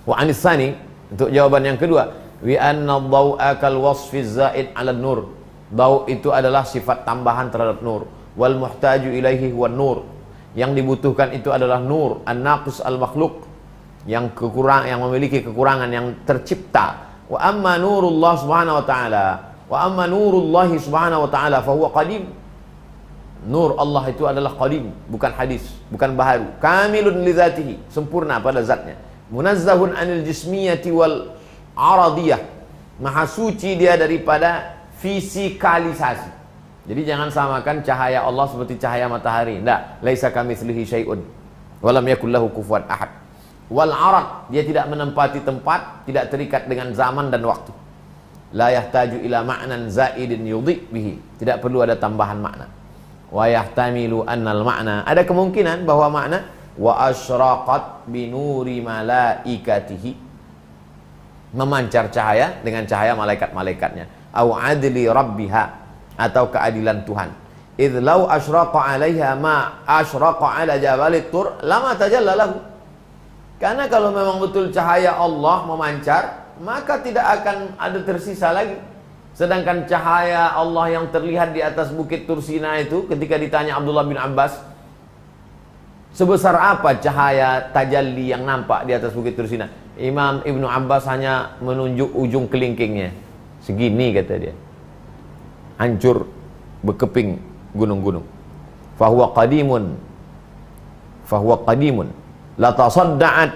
Speaker 1: Wa anisani, untuk jawaban yang kedua, wi anna dhau'a kal wasfi zaid 'ala nur. Dhau itu adalah sifat tambahan terhadap nur. Wal muhtaju ilaihi huwa nur. Yang dibutuhkan itu adalah nur, an-naqis al-makhluq, yang memiliki kekurangan, yang tercipta. Wa amma nurullah subhanahu wa ta'ala, wa amma nurullah subhanahu wa ta'ala fa huwa qadim. Nur Allah itu adalah qadim, bukan hadis, bukan baharu. Kamilun li dzatihi, sempurna pada zatnya. Munazzahun anil jismiyati wal aradiyah, maha suci dia daripada fisikalisasi. Jadi jangan samakan cahaya Allah seperti cahaya matahari. Tidak, laisa kamitslihi syai'un wa lam yakul lahu kufuwan ahad. Wal arad, dia tidak menempati tempat, tidak terikat dengan zaman dan waktu. La yahtaju ila ma'nan zaidin yudhi bihi, tidak perlu ada tambahan makna. Wa yahtamilu annal ma'na, ada kemungkinan bahwa makna wa asyraqat binuri malaikatihi, memancar cahaya dengan cahaya malaikat-malaikatnya. Au adli rabbiha, atau keadilan Tuhan. Idh law asyraqa 'alaiha ma asyraqa 'ala jabalit tur lama tajalla lahu. Karena kalau memang betul cahaya Allah memancar, maka tidak akan ada tersisa lagi. Sedangkan cahaya Allah yang terlihat di atas bukit Tursina itu, ketika ditanya Abdullah bin Abbas, sebesar apa cahaya tajalli yang nampak di atas bukit Tursina? Imam Ibnu Abbas hanya menunjuk ujung kelingkingnya. Segini kata dia. Hancur, berkeping gunung-gunung. Fahuwa qadimun, la tasadda'at,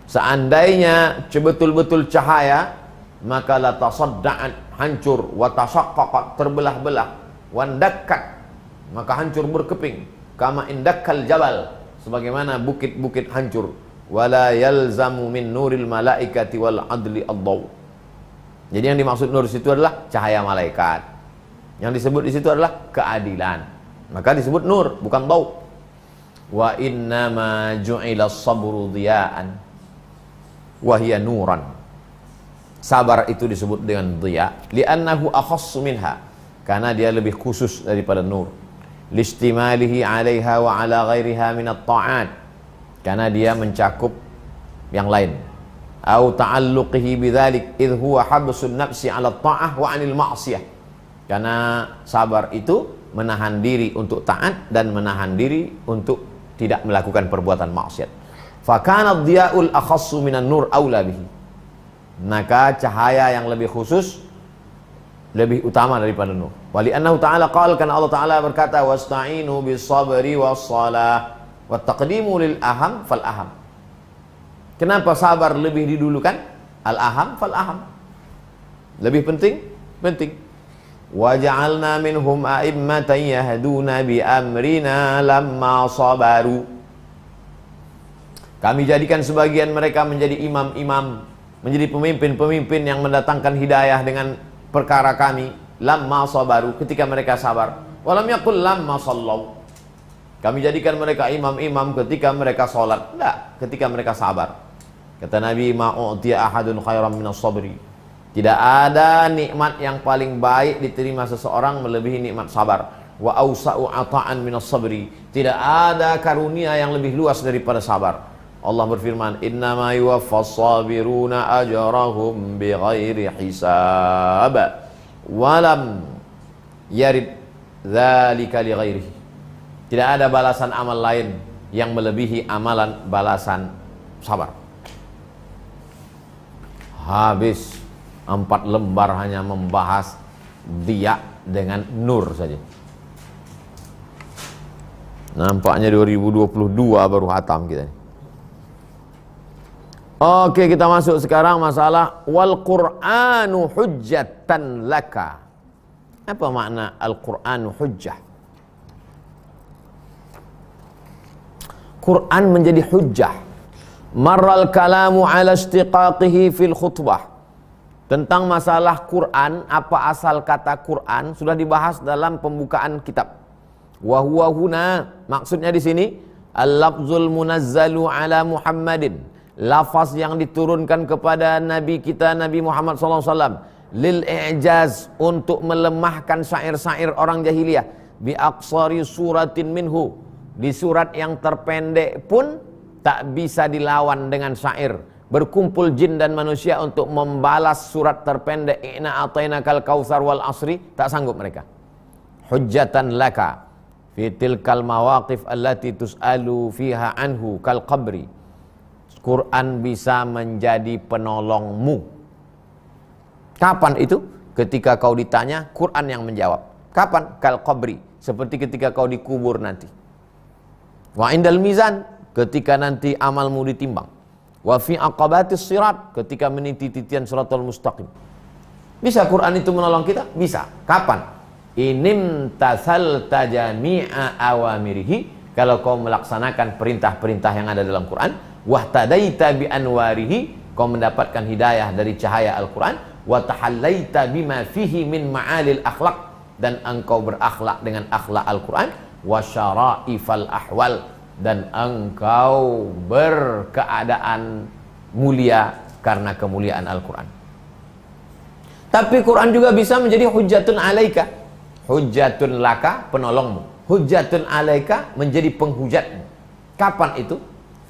Speaker 1: seandainya betul-betul cahaya, maka la tasadda'at, hancur, wa tashaqqaqat, terbelah-belah, wa ndakkat, maka hancur berkeping, kama indakkal jabal, sebagaimana bukit-bukit hancur. Wala yalzamu min nuril malaikati wal adli ad-daw. Jadi yang dimaksud nur situ adalah cahaya malaikat. Yang disebut di situ adalah keadilan. Maka disebut nur, bukan daw. Wa innama ju'ila sabru dhiya'an wa hiya nuran. Sabar itu disebut dengan dhiya li'annahu akhassu minha, karena dia lebih khusus daripada nur. Listimalihi 'alaiha wa 'ala ghairiha min at-ta'at, karena dia mencakup yang lain. Au ta'alluqihi bidzalik idh huwa habsun nafsi 'ala at-ta'ah wa 'anil ma'siyah. Karena sabar itu menahan diri untuk taat dan menahan diri untuk tidak melakukan perbuatan maksiat. Fa kana dhiya'ul akhassu minan nur aula bihi. maka cahaya yang lebih khusus lebih utama daripada nur. Wali annahu ta'ala qala, karena Allah Ta'ala berkata, wasta'inu bis sabri was salah wa taqdimu lil aham fal aham. Kenapa sabar lebih didulukan? Al aham fal aham. Lebih penting? Penting. Wa ja'alna minhum a'immatan yahduna bi amrina lamma sabaru. Kami jadikan sebagian mereka menjadi imam-imam, menjadi pemimpin-pemimpin yang mendatangkan hidayah dengan perkara kami, lamma sabaru, ketika mereka sabar. Walam yakul lamma sallau. Kami jadikan mereka imam-imam ketika mereka salat. Tidak, ketika mereka sabar. Kata Nabi, ma'u'tiya ahadun khairan minas sabri. Tidak ada nikmat yang paling baik diterima seseorang melebihi nikmat sabar. Wa awsa'u ata'an minas sabri. Tidak ada karunia yang lebih luas daripada sabar. Allah berfirman, innama yuwaffas sabiruna ajrahum bighairi hisab walam yarid dzalika li ghairihi. Tidak ada balasan amal lain yang melebihi amalan balasan sabar. Habis 4 lembar hanya membahas dia dengan nur saja. Nampaknya 2022 baru hatam kita. Oke, kita masuk sekarang masalah wal Qur'anu hujjatan laka. Apa makna Al-Qur'anu hujjah? Quran menjadi hujjah. Marral kalamu ala istiqaqihi fil khutbah. Tentang masalah Quran, apa asal kata Quran sudah dibahas dalam pembukaan kitab. Wa huwa huna, maksudnya di sini al-lafzul munazzalu ala Muhammadin. Lafaz yang diturunkan kepada Nabi kita Nabi Muhammad SAW lil i'jaz, untuk melemahkan syair-syair orang jahiliyah, bi aqsari suratin minhu, di surat yang terpendek pun tak bisa dilawan dengan syair. Berkumpul jin dan manusia untuk membalas surat terpendek inna atainakal kautsar wal asri, tak sanggup mereka. Hujjatan laka fi tilkal mawaqif allati tus'alu fiha anhu kal qabri. Quran bisa menjadi penolongmu. Kapan itu? Ketika kau ditanya, Quran yang menjawab. Kapan? Kal qabri, seperti ketika kau dikubur nanti. Wa indal mizan, ketika nanti amalmu ditimbang. Wa fi aqabatis sirat, ketika meniti titian siratal mustaqim. Bisa Quran itu menolong kita? Bisa. Kapan? Inim tasalta jami'a awamirihi, kalau kau melaksanakan perintah-perintah yang ada dalam Quran. Wahtadaita bi anwarihi, kau mendapatkan hidayah dari cahaya Al-Quran. Wa tahallaita bima fihi min ma'alil akhlaq, dan engkau berakhlak dengan akhlak Al-Quran. Wa syara'ifal ahwal, dan engkau berkeadaan mulia karena kemuliaan Al-Quran. Tapi Quran juga bisa menjadi hujjatun alaika. Hujjatun laka, penolongmu. Hujjatun alaika, menjadi penghujatmu. Kapan itu?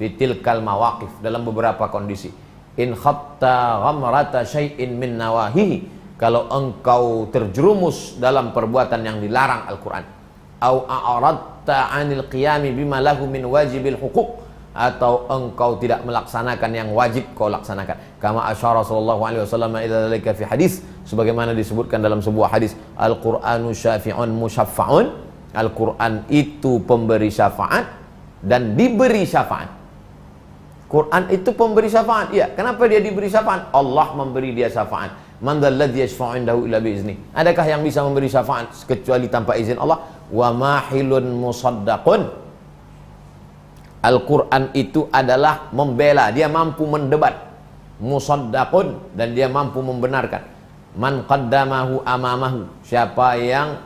Speaker 1: Fitil kal mawaqif, dalam beberapa kondisi. In khatta ghamrata syai'in min nawahihi, kalau engkau terjerumus dalam perbuatan yang dilarang Al-Quran. Au a'radta 'anil qiyami bima lahu min wajibil huquq, atau engkau tidak melaksanakan yang wajib kau laksanakan. Kama asyara sallallahu alaihi wasallam ila dzalika fi hadis, sebagaimana disebutkan dalam sebuah hadis, Al-Qur'anu syafi'un musyaffa'un. Al-Quran itu pemberi syafaat dan diberi syafaat. Quran itu pemberi syafaat. Ya, kenapa dia diberi syafaat? Allah memberi dia syafaat. Man dzalladzi yashfa'u 'indahu illa bi'izni. Adakah yang bisa memberi syafaat kecuali tanpa izin Allah? Wa mahilun musaddaqun. Al-Quran itu adalah membela, dia mampu mendebat. Musaddaqun, dan dia mampu membenarkan. Man qaddamahu amamahu, siapa yang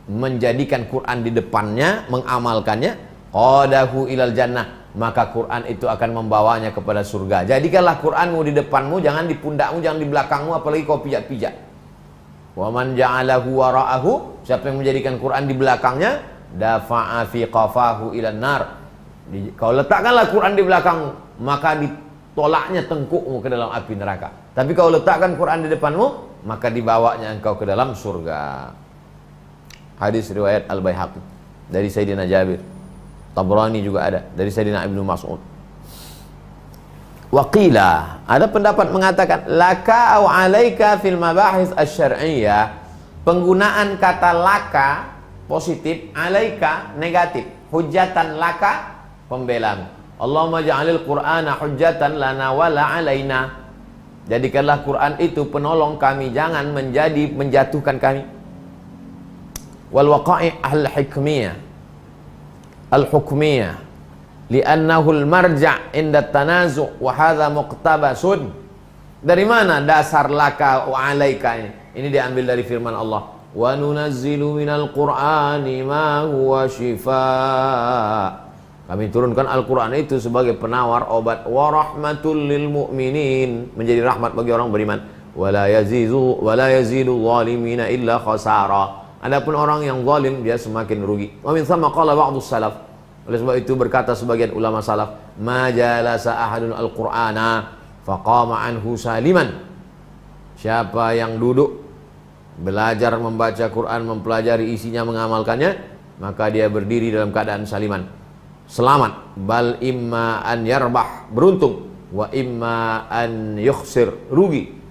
Speaker 1: menjadikan Quran di depannya, mengamalkannya, qadahu ilal jannah, maka Quran itu akan membawanya kepada surga. Jadikanlah Quranmu di depanmu, jangan di pundakmu, jangan di belakangmu, apalagi kau pijak-pijak. Wa man ja'alahu wara'ahu, siapa yang menjadikan Quran di belakangnya, dafa'a fi qafahu ilan nar. Kau letakkanlah Quran di belakangmu, maka ditolaknya tengkukmu ke dalam api neraka. Tapi kau letakkan Quran di depanmu, maka dibawanya engkau ke dalam surga. Hadis riwayat Al-Baihaqi dari Sayyidina Jabir. Tabrani juga ada dari Sayyidina Ibnu Mas'ud. Waqila, ada pendapat mengatakan laka au alaika fil mabahis asy-syar'iyyah. Penggunaan kata laka positif, alaika negatif. Hujjatan laka pembelaan. Allahumma ja'alil Qur'ana hujjatan lana wa la alaina. Jadikanlah Quran itu penolong kami, jangan menjatuhkan kami. Wal waqa'i' al-hikmiyah al-hukmiyah li'annahu al-marja' inda tanazu' wa hadha muqtabasun. Dari mana dasar laka wa alaika ini? Ini diambil dari firman Allah, wa nunazzilu minal qur'ani ma huwa shifaa. Kami turunkan Al-Quran itu sebagai penawar obat, wa rahmatul lil mu'minin, menjadi rahmat bagi orang beriman, wa la yazidu zalimina illa khasara. Adapun orang yang zalim dia semakin rugi. Wa min thamma qala ba'dus salaf, oleh sebab itu berkata sebagian ulama salaf, ma jalasa ahadun al-Qur'ana faqama anhu saliman. Siapa yang duduk belajar membaca Quran, mempelajari isinya, mengamalkannya, maka dia berdiri dalam keadaan saliman, selamat. Bal imma an yarbah, beruntung, wa imma an yukhsir, rugi.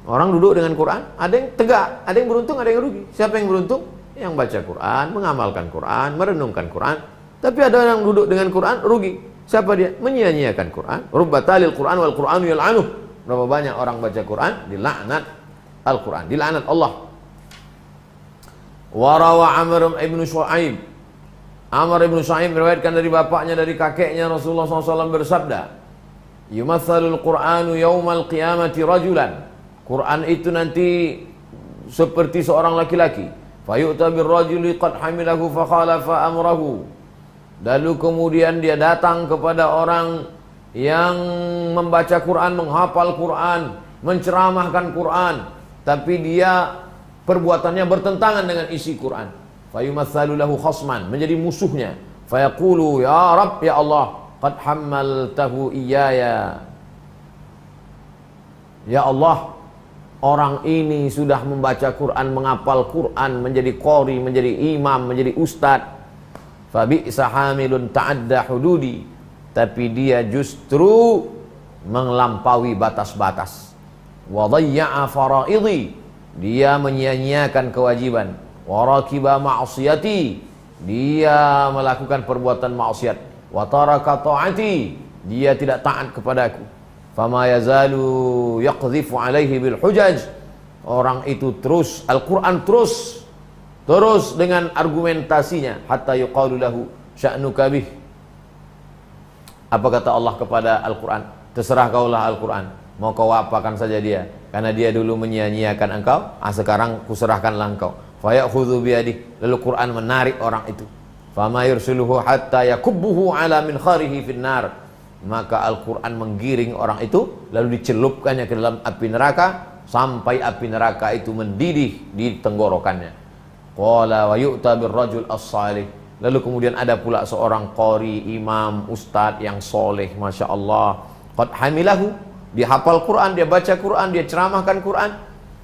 Speaker 1: Orang duduk dengan Quran, ada yang tegak, ada yang beruntung, ada yang rugi. Siapa yang beruntung? Yang baca Quran, mengamalkan Quran, merenungkan Quran. Tapi ada yang duduk dengan Quran, rugi. Siapa dia? Menyia-nyiakan Quran. Rubbatalil Quran wal Qur'anu yal'anuh. Berapa banyak orang baca Quran, dilaknat Al-Quran, dilaknat Allah. Warawa Amr ibn Shu'aib, Amr ibn Shu'aib meriwayatkan dari bapaknya, dari kakeknya, Rasulullah SAW bersabda, yumathalul Qur'anu yawmal qiyamati rajulan. Quran itu nanti seperti seorang laki-laki. Fayu'ta birrajuli qad hamilahu fakhalafa amrahu. Lalu kemudian dia datang kepada orang yang membaca Quran, menghafal Quran, menceramahkan Quran, tapi dia perbuatannya bertentangan dengan isi Quran. Fayumatsalu lahu khasman, menjadi musuhnya. Fayaqulu ya Rabb, ya Allah, qad hammaltahu iyaya. Ya Allah, orang ini sudah membaca Quran, menghafal Quran, menjadi qori, menjadi imam, menjadi ustad. Fabi'sa hamilun ta'adda hududi. Tapi dia justru melampaui batas-batas. Wa dhayya'a faraidhi, dia menyia-nyiakan kewajiban. Wa rakiba ma'siyati, dia melakukan perbuatan maksiat. Wa taraka ta'ati, dia tidak taat kepadaku. Fama yazalu yaqdhifu alaihi bil hujaj. Orang itu terus, Al-Quran terus dengan argumentasinya, hatta yuqalu lahu sya'nuka bih. Apa kata Allah kepada Al-Quran? Terserah kaulah Al-Quran, mau kau apakan saja dia, karena dia dulu menyia-nyiakan engkau, sekarang kuserahkanlah engkau. Fayakhudhu biyadih, lalu Quran menarik orang itu. Fama yursuluhu hatta yakubbuhu ala min kharihi finnar. Maka Al-Quran menggiring orang itu, lalu dicelupkannya ke dalam api neraka, sampai api neraka itu mendidih di tenggorokannya. Qala wa yu'ta birrajul as-salih. Lalu kemudian ada pula seorang qori, imam, ustadz yang soleh, Masya Allah. Qad hamilahu, dia hafal Quran, dia baca Quran, dia ceramahkan Quran.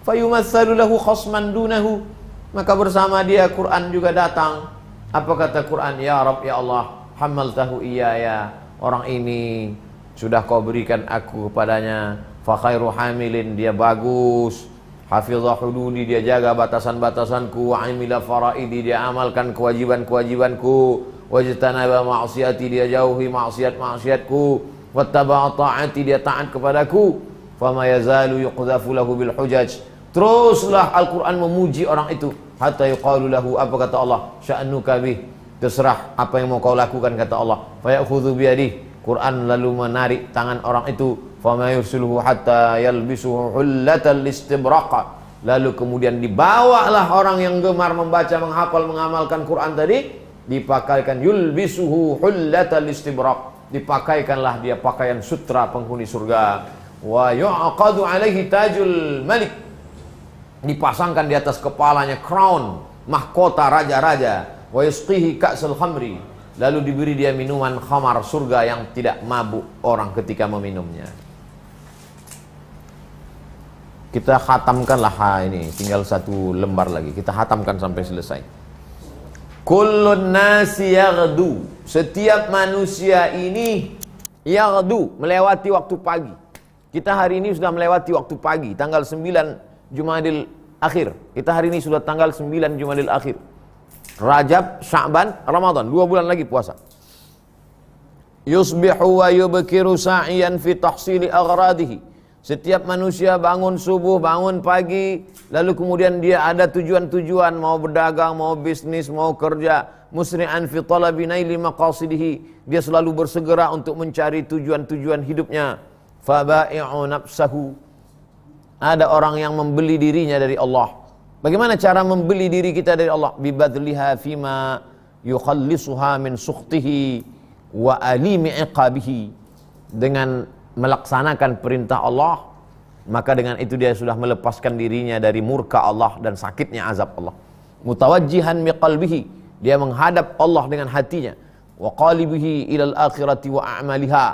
Speaker 1: Fayumatsalu lahu khasman dunahu, maka bersama dia Quran juga datang. Apa kata Quran? Ya Rabb, ya Allah, hamaltahu iyaya. Orang ini sudah kau berikan aku kepadanya. Fa khairu hamilin, dia bagus. Hafizah hududi, dia jaga batasan-batasanku. Wa amila faraidi, dia amalkan kewajiban-kewajibanku. Wajtanaba ma'siyati, dia jauhi maksiat-maksiatku. Wattaba'a ta'ati, dia taat kepadaku. Fama yazalu yuqdhafu lahu bil hujaj. Teruslah Al-Quran memuji orang itu, hatta yuqalu lahu, apa kata Allah? Sya'nuka bih, terserah apa yang mau kau lakukan, kata Allah. Fayakhudhu biyadih, Quran lalu menarik tangan orang itu. Fama yursuluhu hatta yalbisuhu hullatal istibraqa. Lalu kemudian dibawalah orang yang gemar membaca, menghafal, mengamalkan Quran tadi, dipakaikan yulbisuhu hullatal istibraq, dipakaikanlah dia pakaian sutra penghuni surga. Wa yu'aqadu alaihi tajul malik, dipasangkan di atas kepalanya crown, mahkota raja-raja. Wa yusqihi ka'sal khamri, lalu diberi dia minuman khamar surga yang tidak mabuk orang ketika meminumnya. Kita khatamkanlah ini, tinggal satu lembar lagi, kita khatamkan sampai selesai. Kullun nasi yaghdu, setiap manusia ini Yaghdu, melewati waktu pagi. Kita hari ini sudah melewati waktu pagi, tanggal 9 Jumadil Akhir. Kita hari ini sudah tanggal 9 Jumadil Akhir. Rajab, Sya'ban, Ramadan, 2 bulan lagi puasa. Yusbihu wa yubkiru sa'iyan fi tahsili aghradihi. Setiap manusia bangun subuh, bangun pagi, lalu kemudian dia ada tujuan-tujuan, mau berdagang, mau bisnis, mau kerja. Musri'an fi talabi naili maqasidihi. Dia selalu bersegera untuk mencari tujuan-tujuan hidupnya. Faba'i'u nafsahu. Ada orang yang membeli dirinya dari Allah. Bagaimana cara membeli diri kita dari Allah? Bibadliha fima yukhallisuha min sukhtihi wa alimi iqabihi. Dengan melaksanakan perintah Allah, maka dengan itu dia sudah melepaskan dirinya dari murka Allah dan sakitnya azab Allah. Mutawajjihan miqalbihi, dia menghadap Allah dengan hatinya. Wa qalibihi ilal akhirati wa a'maliha.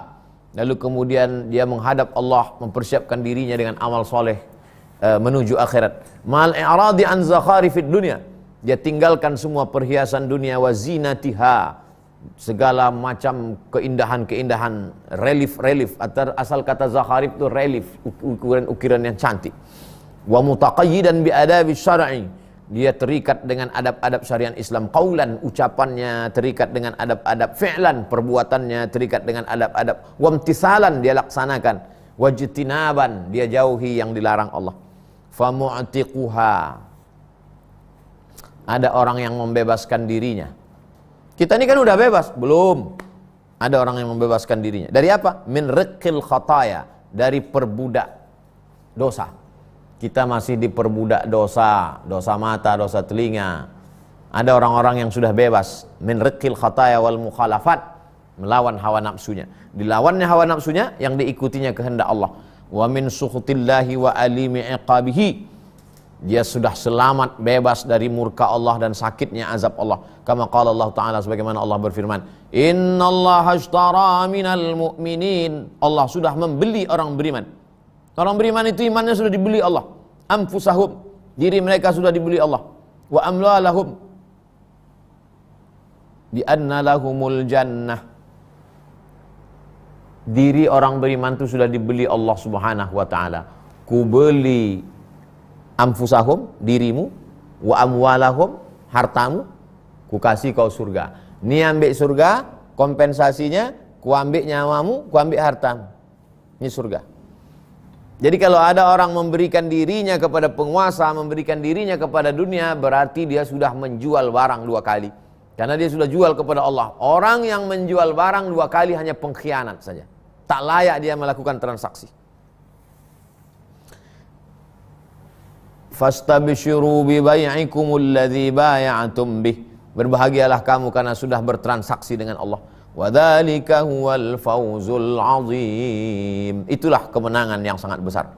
Speaker 1: Lalu kemudian dia menghadap Allah, mempersiapkan dirinya dengan amal soleh menuju akhirat. Mal i'radi an zakharifid dunya, dia tinggalkan semua perhiasan dunia, wa zinatiha, segala macam keindahan-keindahan, relief-relief. Asal kata zakharif itu relief, ukiran-ukiran yang cantik. Wa mutaqayyidan bi adabi syar'i, dia terikat dengan adab-adab syariat Islam. Qaulan, ucapannya terikat dengan adab-adab. Fi'lan, perbuatannya terikat dengan adab-adab. Wamtisalan, dia laksanakan. Wajtinaban, dia jauhi yang dilarang Allah. Famu'tiquha, ada orang yang membebaskan dirinya. Kita ini kan udah bebas, belum? Ada orang yang membebaskan dirinya. Dari apa? Min riqqil khataya, dari perbudak dosa. Kita masih diperbudak dosa, dosa mata, dosa telinga. Ada orang-orang yang sudah bebas. Min riqqil khataya wal mukhalafat, melawan hawa nafsunya. Dilawannya hawa nafsunya, yang diikutinya kehendak Allah. Wa min sukhtillahi wa alimi iqabihi, dia sudah selamat, bebas dari murka Allah dan sakitnya azab Allah. Kama qala Allah Ta'ala, sebagaimana Allah berfirman, innallaha ashtara minal mu'minin, Allah sudah membeli orang beriman. Orang beriman itu imannya sudah dibeli Allah. Anfusahum, diri mereka sudah dibeli Allah. Wa amwalahum bi anna lahumul jannah, diri orang beriman itu sudah dibeli Allah Subhanahu wa taala. Ku beli anfusahum, dirimu, wa amwalahum, hartamu, ku kasih kau surga. Ni ambil surga, kompensasinya ku ambil nyawamu, ku ambil hartamu. Ini surga. Jadi kalau ada orang memberikan dirinya kepada penguasa, memberikan dirinya kepada dunia, berarti dia sudah menjual barang 2 kali. Karena dia sudah jual kepada Allah. Orang yang menjual barang 2 kali hanya pengkhianat saja. Tak layak dia melakukan transaksi. Fastabshiru bi bai'ikumul ladzi bay'atum bih. Berbahagialah kamu karena sudah bertransaksi dengan Allah. Wa dzalika huwal fawzul 'azim. Itulah kemenangan yang sangat besar.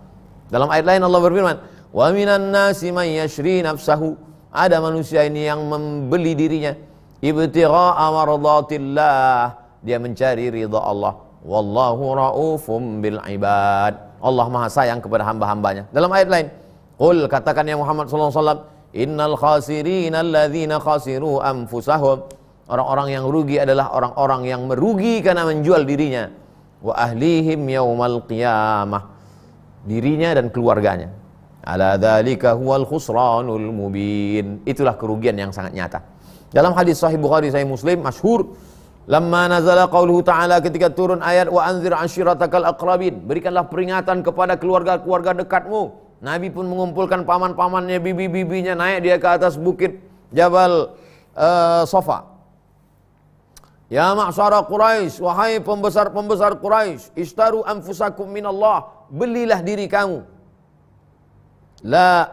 Speaker 1: Dalam ayat lain Allah berfirman, wa minan nasi may yashri nafsahu. Ada manusia ini yang membeli dirinya ibtigha'a mardatillah, dia mencari ridha Allah. Wallahu ra'ufum bil ibad. Allah Maha sayang kepada hamba-hambanya. Dalam ayat lain, qul, katakan ya Muhammad sallallahu alaihi wasallam, innal khasirina alladzina khasiru anfusahum. Orang-orang yang rugi adalah orang-orang yang merugi karena menjual dirinya. Wa ahlihim yaumal qiyamah, dirinya dan keluarganya. Ala dzalika huwal khusranul mubin. Itulah kerugian yang sangat nyata. Dalam hadis sahih Bukhari, sahih Muslim, masyhur, lamma nazala qauluhu ta'ala, ketika turun ayat wa anzir ashiratakal aqrabin, berikanlah peringatan kepada keluarga-keluarga dekatmu. Nabi pun mengumpulkan paman-pamannya, bibi-bibinya, naik dia ke atas bukit Jabal Safa. Ya ma'syara Quraisy, wahai pembesar-pembesar Quraisy, ishtaru anfusakum minallah, belilah diri kamu. La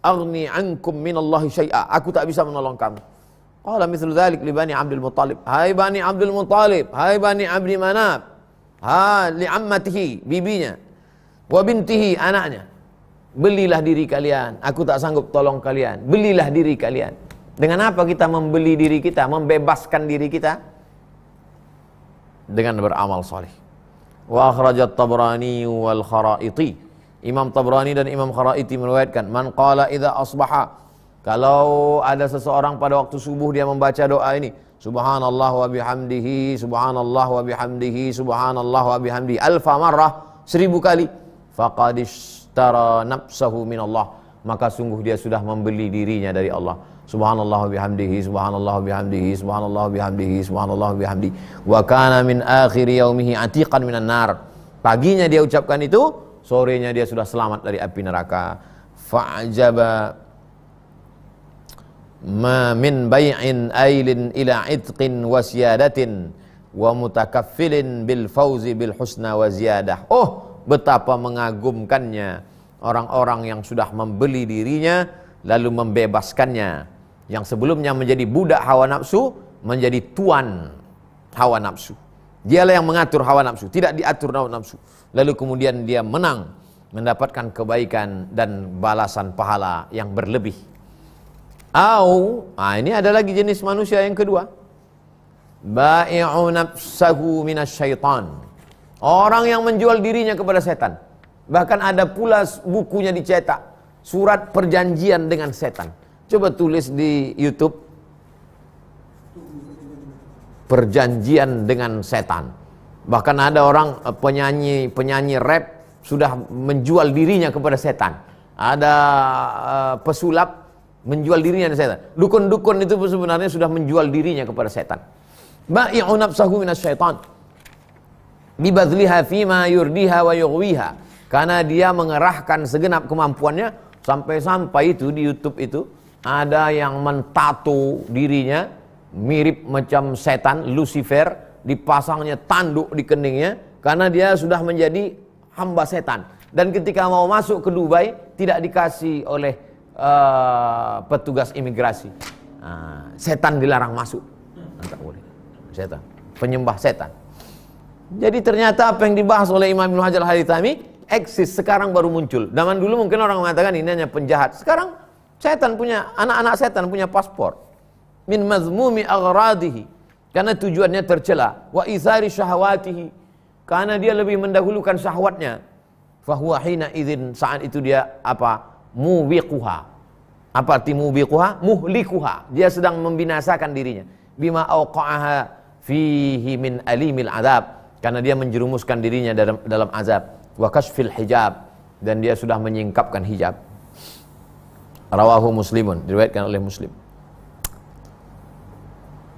Speaker 1: aghni ankum minallahi syai'a, aku tak bisa menolong kamu. Qala mithlu dzalik li Bani Abdul Muttalib, hai Bani Abdul Muttalib, hai Bani Abdi Manaf, li ammatihi, bibinya, wa bintihi, anaknya. Belilah diri kalian, aku tak sanggup tolong kalian. Belilah diri kalian. Dengan apa kita membeli diri kita, membebaskan diri kita? Dengan beramal saleh. Wa akhrajat Tabrani wal Kharaiti. Imam Tabrani dan Imam Kharaiti meriwayatkan, man qala idza asbaha, kalau ada seseorang pada waktu subuh dia membaca doa ini, subhanallah wa bihamdihi, subhanallah wa bihamdihi, subhanallah wa bihamdihi alfa marrah, 1000 kali, faqad ishtara nafsahu minallah, maka sungguh dia sudah membeli dirinya dari Allah. Subhanallah wa bihamdihi, subhanallah wa bihamdihi, subhanallah wa bihamdihi, subhanallah wa bihamdihi, wa kana min akhir yaumihi atiqan minan nar. Paginya dia ucapkan itu, sorenya dia sudah selamat dari api neraka. Fa'jaba ma min bai'in ailin ila itqin wa siyadatin wa mutakaffilin bil fauzi bil husna wa ziyadah. Oh, betapa mengagumkannya orang-orang yang sudah membeli dirinya lalu membebaskannya, yang sebelumnya menjadi budak hawa nafsu menjadi tuan hawa nafsu. Dialah yang mengatur hawa nafsu, tidak diatur hawa nafsu. Lalu kemudian dia menang, mendapatkan kebaikan dan balasan pahala yang berlebih. Ini ada lagi jenis manusia yang kedua. Bai'u nafsahu minasyaitan. Orang yang menjual dirinya kepada setan. Bahkan ada pula bukunya dicetak, surat perjanjian dengan setan. Coba tulis di YouTube, perjanjian dengan setan. Bahkan ada orang penyanyi rap sudah menjual dirinya kepada setan. Ada pesulap menjual dirinya kepada setan. Dukun-dukun itu sebenarnya sudah menjual dirinya kepada setan. Bai'u nafsahu minasyaitan bibadliha fima yurdiha wa yughwiha. Karena dia mengerahkan segenap kemampuannya, sampai-sampai itu di YouTube itu ada yang mentato dirinya mirip macam setan, Lucifer, dipasangnya tanduk di keningnya karena dia sudah menjadi hamba setan. Dan ketika mau masuk ke Dubai tidak dikasih oleh petugas imigrasi. Setan dilarang masuk. Tak boleh. Setan, penyembah setan. Jadi ternyata apa yang dibahas oleh Imam Ibnu Hajar Al-Haythami eksis, sekarang baru muncul. Zaman dulu mungkin orang mengatakan ini hanya penjahat. Sekarang setan punya, anak-anak setan punya paspor. Min mazmumi aghradihi, karena tujuannya tercela. Wa ithari syahwatihi, karena dia lebih mendahulukan syahwatnya. Fahuwa hina idzin, saat itu dia apa? Mubiquha. Apa arti mubiquha? Muhlikuha. Dia sedang membinasakan dirinya. Bima auqa'aha fihi min alimil azab, karena dia menjerumuskan dirinya dalam azab. Wa kashfil hijab, dan dia sudah menyingkapkan hijab. Rawahu Muslimun, diriwayatkan oleh Muslim.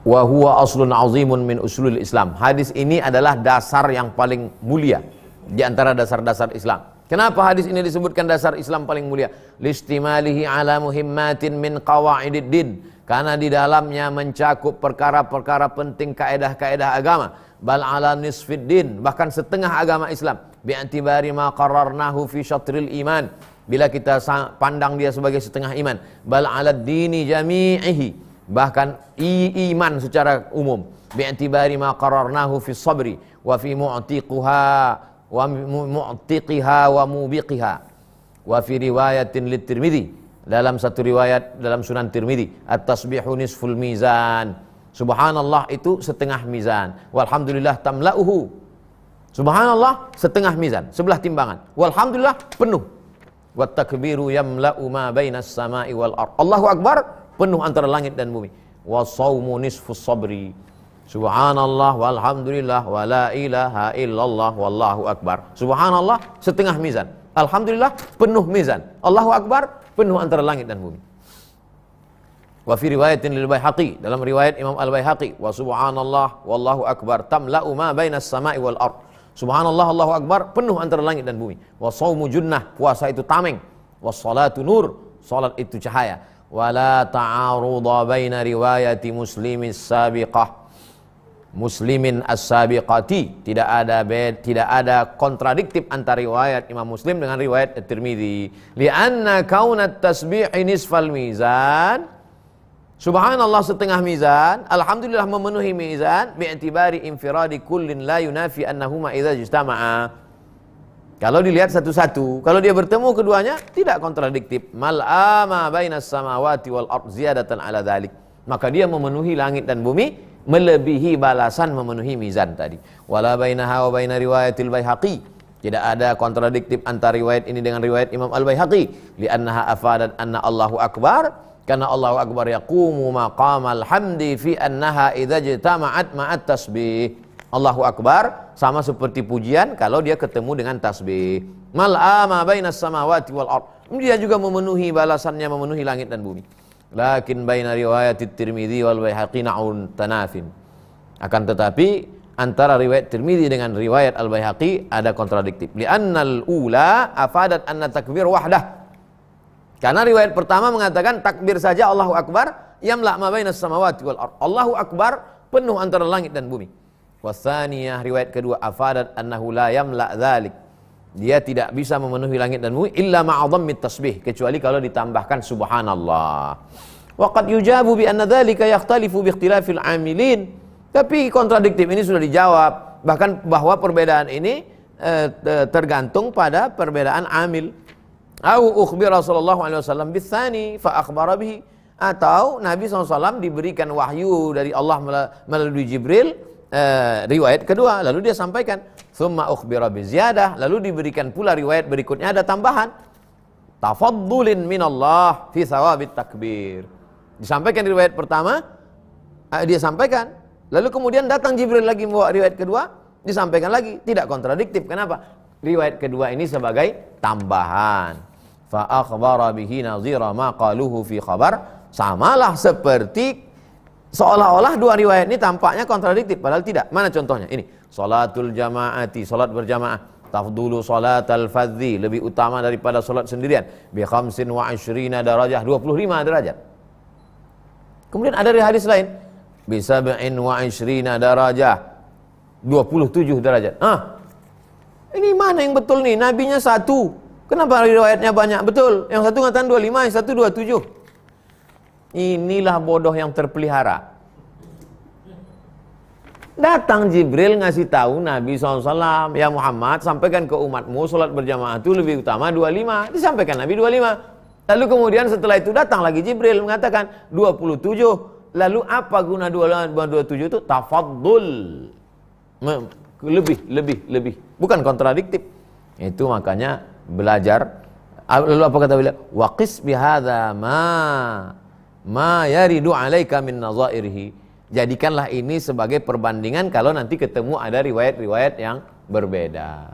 Speaker 1: Wa huwa aslun azimun min usulil Islam. Hadis ini adalah dasar yang paling mulia di antara dasar-dasar Islam. Kenapa hadis ini disebutkan dasar Islam paling mulia? Listimalihi ala muhimmatin min qawaidid din. Karena di dalamnya mencakup perkara-perkara penting kaedah-kaedah agama. Bal ala nisfid din, bahkan setengah agama Islam. Bi'atibari ma qararnahu fi syatril iman. Bila kita pandang dia sebagai setengah iman. Bal ala dini jami'ihi, bahkan iman secara umum. Bi'atibari ma qararnahu fi sabri wa fi mu'tiquha wa mu'tiqiha wa mubiqiha. Wa fi riwayatin lit-Tirmidzi, dalam satu riwayat dalam Sunan Tirmidzi, at-tasbihu nisful mizan. Subhanallah itu setengah mizan. Walhamdulillah tamla'uhu. Subhanallah setengah mizan, sebelah timbangan. Walhamdulillah penuh. Wat takbiru yamla'u ma bainas sama'i wal ard. Allahu akbar penuh antara langit dan bumi. Wa shaumu nisfus sabri. Subhanallah walhamdulillah wa la ilaha illallah wallahu akbar. Subhanallah setengah mizan. Alhamdulillah penuh mizan. Allahu akbar penuh antara langit dan bumi. Wa fi riwayatin lil Baihaqi, dalam riwayat Imam Al-Baihaqi, wa subhanallah wallahu akbar tamla'u ma bainas sama'i wal ard. Subhanallah Allahu akbar penuh antara langit dan bumi. Wa shaumu junnah, puasa itu tameng. Wa salatu nur, salat itu cahaya. Wa la ta'arudha baina riwayati muslimin sabiqah muslimin as-sabiqati, tidak ada kontradiktif antara riwayat Imam Muslim dengan riwayat At-Tirmidzi. Li'anna kaunat tasbih nisfal mizan, subhanallah setengah mizan, alhamdulillah memenuhi mizan, bi'tibari infiradi kullin la yunafi annahuma idza ijtama'a. Kalau dilihat satu-satu, kalau dia bertemu keduanya tidak kontradiktif. Mal'ama bainas samawati wal ard ziyadatan ala dzalik, maka dia memenuhi langit dan bumi, melebihi balasan memenuhi mizan tadi. Wala bainaha wa baina riwayatil Baihaqi, tidak ada kontradiktif antara riwayat ini dengan riwayat Imam Al-Baihaqi. Li'annaha afadat anna Allahu akbar, Karena Allahu Akbar yaqumu maqamal hamdi fi annaha idza jitama'at ma'at tasbih. Allahu Akbar sama seperti pujian kalau dia ketemu dengan tasbih. Mal'ama bainas samawati wal ard. Dia juga memenuhi balasannya, memenuhi langit dan bumi. Lakin baina riwayat Tirmidzi wal Baihaqi na'un tanafin. Akan tetapi antara riwayat Tirmidzi dengan riwayat Al-Baihaqi ada kontradiktif. Li'annal ula afadat anna takbir wahdah. Karena riwayat pertama mengatakan takbir saja Allahu Akbar yamla ma bainas samawati wal ard. Allahu Akbar penuh antara langit dan bumi. Wasaniyah riwayat kedua afadat annahu la yamla dzalik. Dia tidak bisa memenuhi langit dan bumi illa ma'adhammit tasbih, kecuali kalau ditambahkan subhanallah. Wa qad yujabu bi anna dzalika yakhtalifu bi ikhtilafil amilin. Tapi kontradiktif ini sudah dijawab, bahkan bahwa perbedaan ini tergantung pada perbedaan amil. Au ukhbira sallallahu alaihi wasallam bitsani fa akhbara bihi, atau Nabi SAW diberikan wahyu dari Allah melalui Jibril, riwayat kedua lalu dia sampaikan. Tsumma ukhbira bi ziyadah, lalu diberikan pula riwayat berikutnya ada tambahan. Tafaddulin minallah fi thawabit takbir. Disampaikan riwayat pertama, dia sampaikan. Lalu kemudian datang Jibril lagi membawa riwayat kedua, disampaikan lagi. Tidak kontradiktif. Kenapa? Riwayat kedua ini sebagai tambahan. Fa akhbara bihi nazira ma qaluhu fi khabar. Samalah seperti seolah-olah dua riwayat ini tampaknya kontradiktif, padahal tidak. Mana contohnya? Ini. Salatul jamaati, salat berjamaah. Tafdulu salatal fadzi, lebih utama daripada salat sendirian. Bi 25 darajah, 25 derajat. Kemudian ada hadis lain. Bi 27 darajah, 27 derajat. Ini mana yang betul nih? Nabinya satu. Kenapa riwayatnya banyak? Betul. Yang satu ngatakan 25, yang satu 27. Inilah bodoh yang terpelihara. Datang Jibril ngasih tahu Nabi SAW, ya Muhammad, sampaikan ke umatmu salat berjamaah itu lebih utama 25. Disampaikan Nabi 25. Lalu kemudian setelah itu datang lagi Jibril mengatakan 27. Lalu apa guna 27 itu? Tafaddul. Lebih. Bukan kontradiktif. Itu makanya belajar. Lalu apa kata beliau? Waqis bihadza ma yaridu alaika min nazairihi. Jadikanlah ini sebagai perbandingan kalau nanti ketemu ada riwayat-riwayat yang berbeda.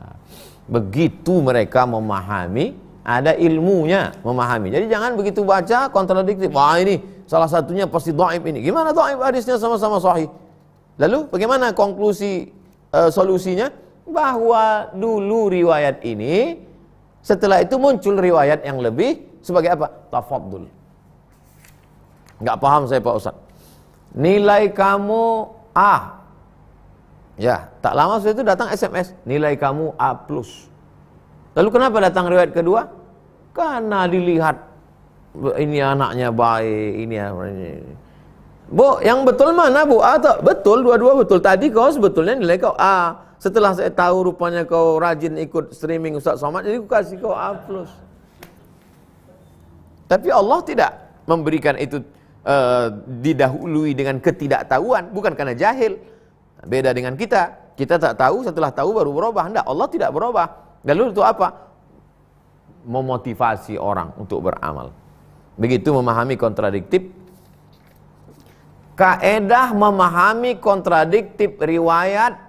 Speaker 1: Begitu mereka memahami, ada ilmunya memahami. Jadi jangan begitu baca kontradiktif. Wah, ini salah satunya pasti dhaif ini. Gimana dhaif hadisnya sama-sama sahih? Lalu bagaimana konklusi solusinya? Bahwa dulu riwayat ini, setelah itu muncul riwayat yang lebih sebagai apa? Tafaddul. Enggak paham saya Pak Ustaz. Nilai kamu A. Ya, tak lama setelah itu datang SMS. Nilai kamu A+. Lalu kenapa datang riwayat kedua? Karena dilihat ini anaknya baik, ini. Bu, yang betul mana Bu? A atau? Betul, dua-dua betul. Tadi kau sebetulnya nilai kau A. Setelah saya tahu rupanya kau rajin ikut streaming Ustaz Somad, jadi aku kasih kau A+. Tapi Allah tidak memberikan itu didahului dengan ketidaktahuan, bukan karena jahil. Beda dengan kita tak tahu, setelah tahu baru berubah. Hendak Allah tidak berubah. Lalu itu apa? Memotivasi orang untuk beramal. Begitu memahami kontradiktif. Kaedah memahami kontradiktif riwayat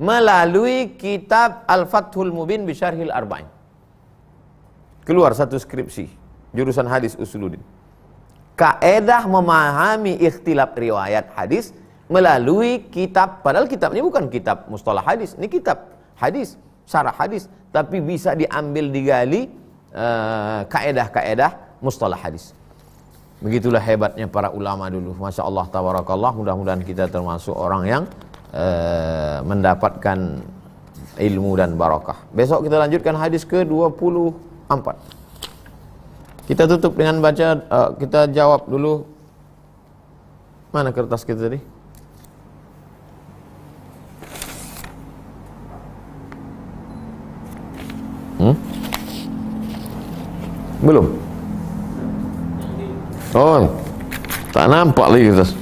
Speaker 1: melalui kitab Al-Fathul Mubin bi Syarhil Arba'in. Keluar satu skripsi jurusan hadis Usuluddin. Kaedah memahami ikhtilaf riwayat hadis melalui kitab, padahal kitab ini bukan kitab mustalah hadis, ini kitab hadis, syarah hadis, tapi bisa diambil digali kaedah-kaedah mustalah hadis. Begitulah hebatnya para ulama dulu. Masya Allah, tabarakallah. Mudah-mudahan kita termasuk orang yang mendapatkan ilmu dan barakah. Besok kita lanjutkan hadis ke-24. Kita tutup dengan baca, kita jawab dulu. Mana kertas kita tadi? Belum? Oh, tak nampak lagi kertas.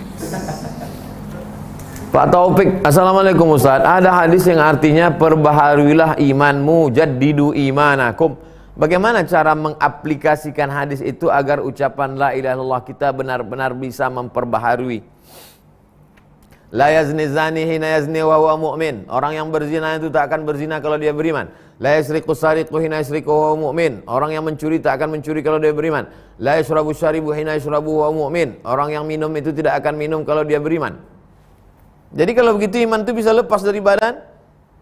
Speaker 1: Pak Taufik, Assalamualaikum Ustaz. Ada hadis yang artinya perbaharuilah imanmu, jaddidu imanakum. Bagaimana cara mengaplikasikan hadis itu agar ucapan la ilaha illallah kita benar-benar bisa memperbaharui? La yazni zani hina yazni wa huwa mu'min. Orang yang berzina itu tak akan berzina kalau dia beriman. La yasriqu sariqu hina yasriqu wa huwa mu'min. Orang yang mencuri tak akan mencuri kalau dia beriman. La yashrabu syaribu hina yashrabu wa huwa mu'min. Orang yang minum itu tidak akan minum kalau dia beriman. Jadi kalau begitu iman itu bisa lepas dari badan?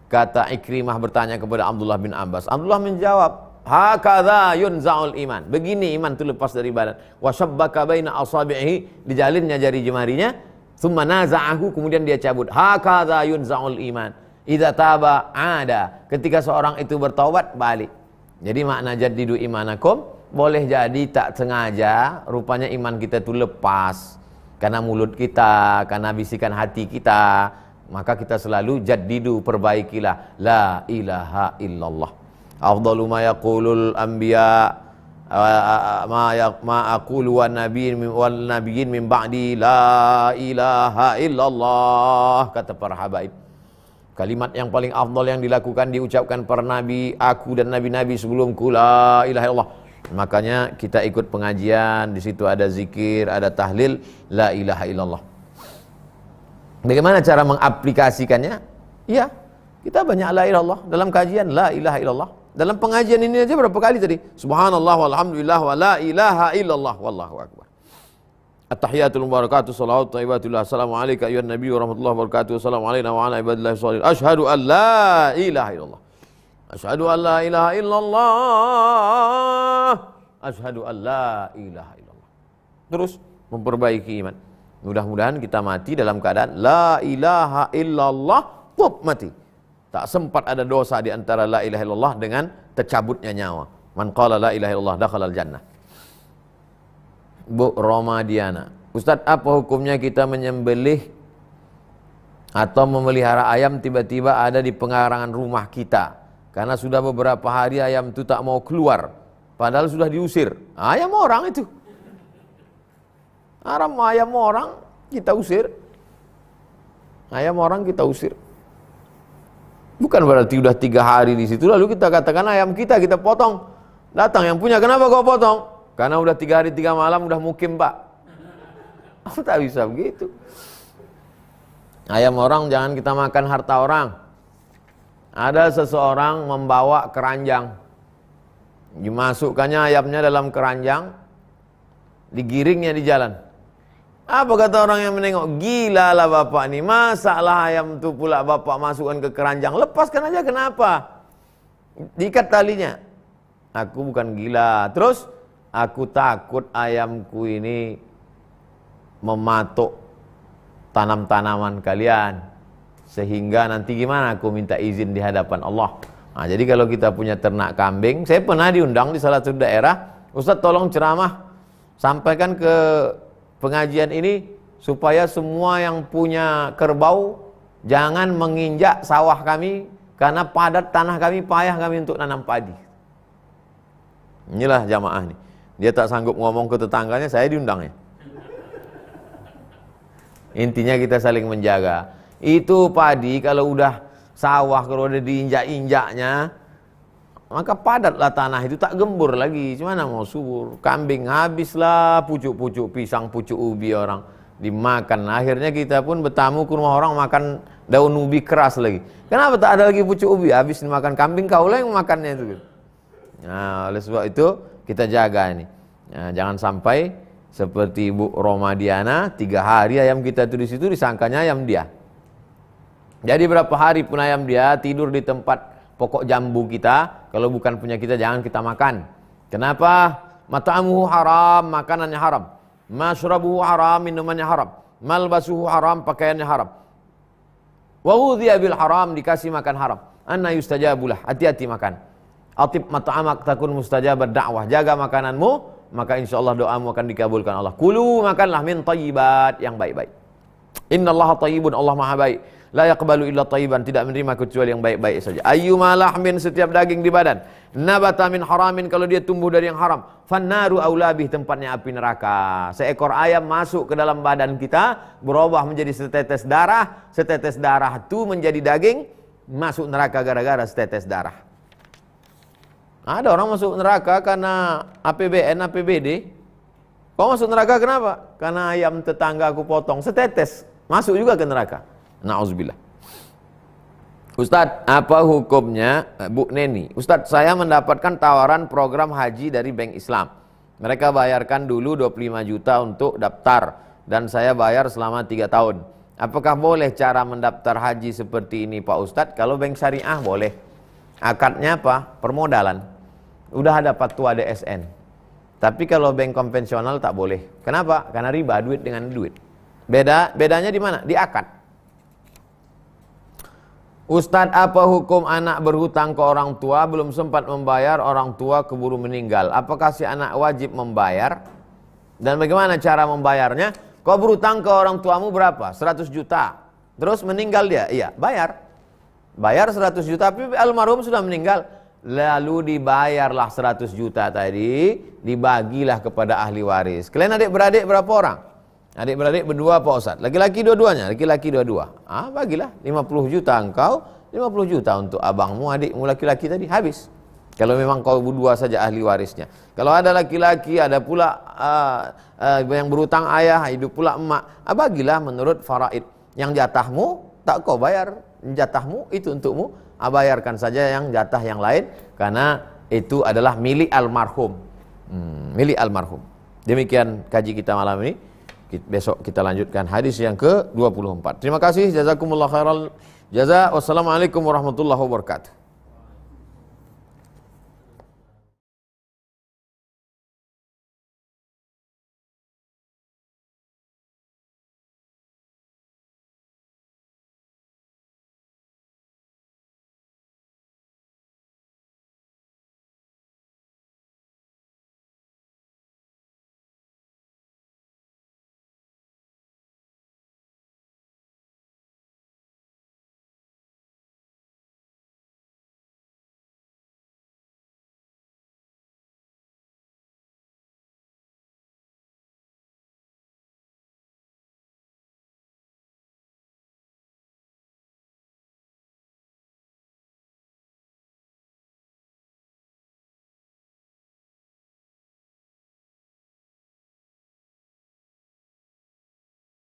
Speaker 1: Kata Ikrimah bertanya kepada Abdullah bin Abbas. Abdullah menjawab, hakadha yunza'ul iman. Begini iman itu lepas dari badan. Wa syabbaka baina asabihi, dijalinnya jari jemarinya. Thumma naza'ahu, kemudian dia cabut. Hakadha yunza'ul iman. Idza taba ada. Ketika seorang itu bertaubat, balik. Jadi makna jaddidu imanakum, boleh jadi tak sengaja rupanya iman kita itu lepas karena mulut kita, karena bisikan hati kita. Maka kita selalu jaddidu, perbaikilah la ilaha illallah. Afdalu ma yaqulul anbiya ma aqulu wan nabiyyin min ba'di la ilaha illallah, kata para habaib. Kalimat yang paling afdal yang dilakukan diucapkan para nabi, aku dan nabi-nabi sebelumku, la ilaha illallah. Makanya kita ikut pengajian, di situ ada zikir, ada tahlil la ilaha illallah. Bagaimana cara mengaplikasikannya? Ya, kita banyak la ilaha illallah dalam kajian la ilaha illallah. Dalam pengajian ini aja berapa kali tadi? Subhanallah walhamdulillah wa la ilaha illallah wallahu akbar. At-tahiyatul mubarakatuh salawatu thayyibatullah. Assalamualaikum ayyuhan nabiy wa rahmatullahi wa barakatuh. Assalamualaikum wa ala ibadillahi sholihin. Asyhadu an la ilaha illallah. Asyhadu an la ilaha illallah. Asyhadu an la ilaha illallah. Terus memperbaiki iman. Mudah-mudahan kita mati dalam keadaan la ilaha illallah, pop mati. Tak sempat ada dosa di antara la ilaha illallah dengan tercabutnya nyawa. Man qala la ilaha illallah dakhalal jannah. Bu Romadiana, Ustadz, apa hukumnya kita menyembelih atau memelihara ayam tiba-tiba ada di pengarangan rumah kita? Karena sudah beberapa hari ayam itu tak mau keluar, padahal sudah diusir. Ayam orang itu. Ayam orang kita usir. Ayam orang kita usir. Bukan berarti udah 3 hari di situ lalu kita katakan ayam kita potong. Datang yang punya, kenapa kau potong? Karena udah 3 hari 3 malam udah mukim, Pak. Tak bisa begitu. Ayam orang jangan kita makan harta orang. Ada seseorang membawa keranjang. Dimasukkannya ayamnya dalam keranjang, digiringnya di jalan. Apa kata orang yang menengok? Gila lah bapak nih, masalah ayam itu pula bapak masukkan ke keranjang. Lepaskan aja, kenapa? Diikat talinya. Aku bukan gila. Terus, aku takut ayamku ini mematuk tanam-tanaman kalian. Sehingga nanti gimana aku minta izin di hadapan Allah. Nah, jadi kalau kita punya ternak kambing, saya pernah diundang di salah satu daerah, Ustadz tolong ceramah, sampaikan ke pengajian ini supaya semua yang punya kerbau jangan menginjak sawah kami karena padat tanah kami, payah kami untuk nanam padi. Inilah jamaah nih. Dia tak sanggup ngomong ke tetangganya, saya diundangnya. Intinya kita saling menjaga. Itu padi kalau udah sawah, kalau udah diinjak-injaknya, maka padatlah tanah itu, tak gembur lagi. Gimana mau subur? Kambing habislah pucuk-pucuk pisang, pucuk ubi orang dimakan. Akhirnya kita pun bertamu ke rumah orang makan daun ubi keras lagi. Kenapa tak ada lagi pucuk ubi? Habis dimakan kambing, kaulah yang makannya itu. Nah, oleh sebab itu kita jaga ini. Nah, jangan sampai seperti Bu Romadiana, 3 hari ayam kita itu di situ disangkanya ayam dia. Jadi berapa hari pun ayam dia tidur di tempat pokok jambu kita, kalau bukan punya kita jangan kita makan. Kenapa? Mat'amuhu haram, makanannya haram. Masyrabuhu haram, minumannya haram. Malbasuhu haram, pakaiannya haram. Wa ghudhiya bil haram, dikasih makan haram. Anna yustajabulah, hati-hati makan. Atib mat'amak takun mustajabat da'wah. Jaga makananmu, maka insyaallah doamu akan dikabulkan Allah. Kulu, makanlah min thayyibat, yang baik-baik. Innallaha thayyibun, Allah Maha baik. La yaqbalu illa thayyiban, tidak menerima kecuali yang baik-baik saja. Ayyuma lahmin, setiap daging di badan, nabata min haramin, kalau dia tumbuh dari yang haram, fannaru aulabih, tempatnya api neraka. Seekor ayam masuk ke dalam badan kita, berubah menjadi setetes darah itu menjadi daging, masuk neraka gara-gara setetes darah. Ada orang masuk neraka karena APBN, APBD. Kau masuk neraka kenapa? Karena ayam tetangga aku potong setetes, masuk juga ke neraka. Na'udzubillah. Ustadz, apa hukumnya, Bu Neni? Ustadz, saya mendapatkan tawaran program haji dari Bank Islam. Mereka bayarkan dulu 25 juta untuk daftar, dan saya bayar selama 3 tahun. Apakah boleh cara mendaftar haji seperti ini Pak Ustadz? Kalau bank syariah boleh. Akadnya apa? Permodalan. Udah ada fatwa DSN. Tapi kalau bank konvensional tak boleh. Kenapa? Karena riba, duit dengan duit. Bedanya di mana? Di akad. Ustadz, apa hukum anak berhutang ke orang tua, belum sempat membayar, orang tua keburu meninggal? Apakah si anak wajib membayar? Dan bagaimana cara membayarnya? Kau berhutang ke orang tuamu berapa? 100 juta. Terus meninggal dia? Iya, bayar. Bayar 100 juta, tapi almarhum sudah meninggal. Lalu dibayarlah 100 juta tadi, dibagilah kepada ahli waris. Kalian adik-beradik berapa orang? Adik-beradik berdua Pak Ustadz. Laki-laki dua-duanya, laki-laki dua-dua. Bagilah 50 juta engkau, 50 juta untuk abangmu, adikmu laki-laki tadi, habis. Kalau memang kau berdua saja ahli warisnya. Kalau ada laki-laki, ada pula yang berutang ayah, hidup pula emak, bagilah menurut faraid. Yang jatahmu tak kau bayar, jatahmu itu untukmu, bayarkan saja yang jatah yang lain, karena itu adalah milik almarhum. Milik almarhum. Demikian kaji kita malam ini. Besok kita lanjutkan hadis yang ke-24. Terima kasih, jazakumullah khairal jaza. Wassalamualaikum warahmatullahi wabarakatuh.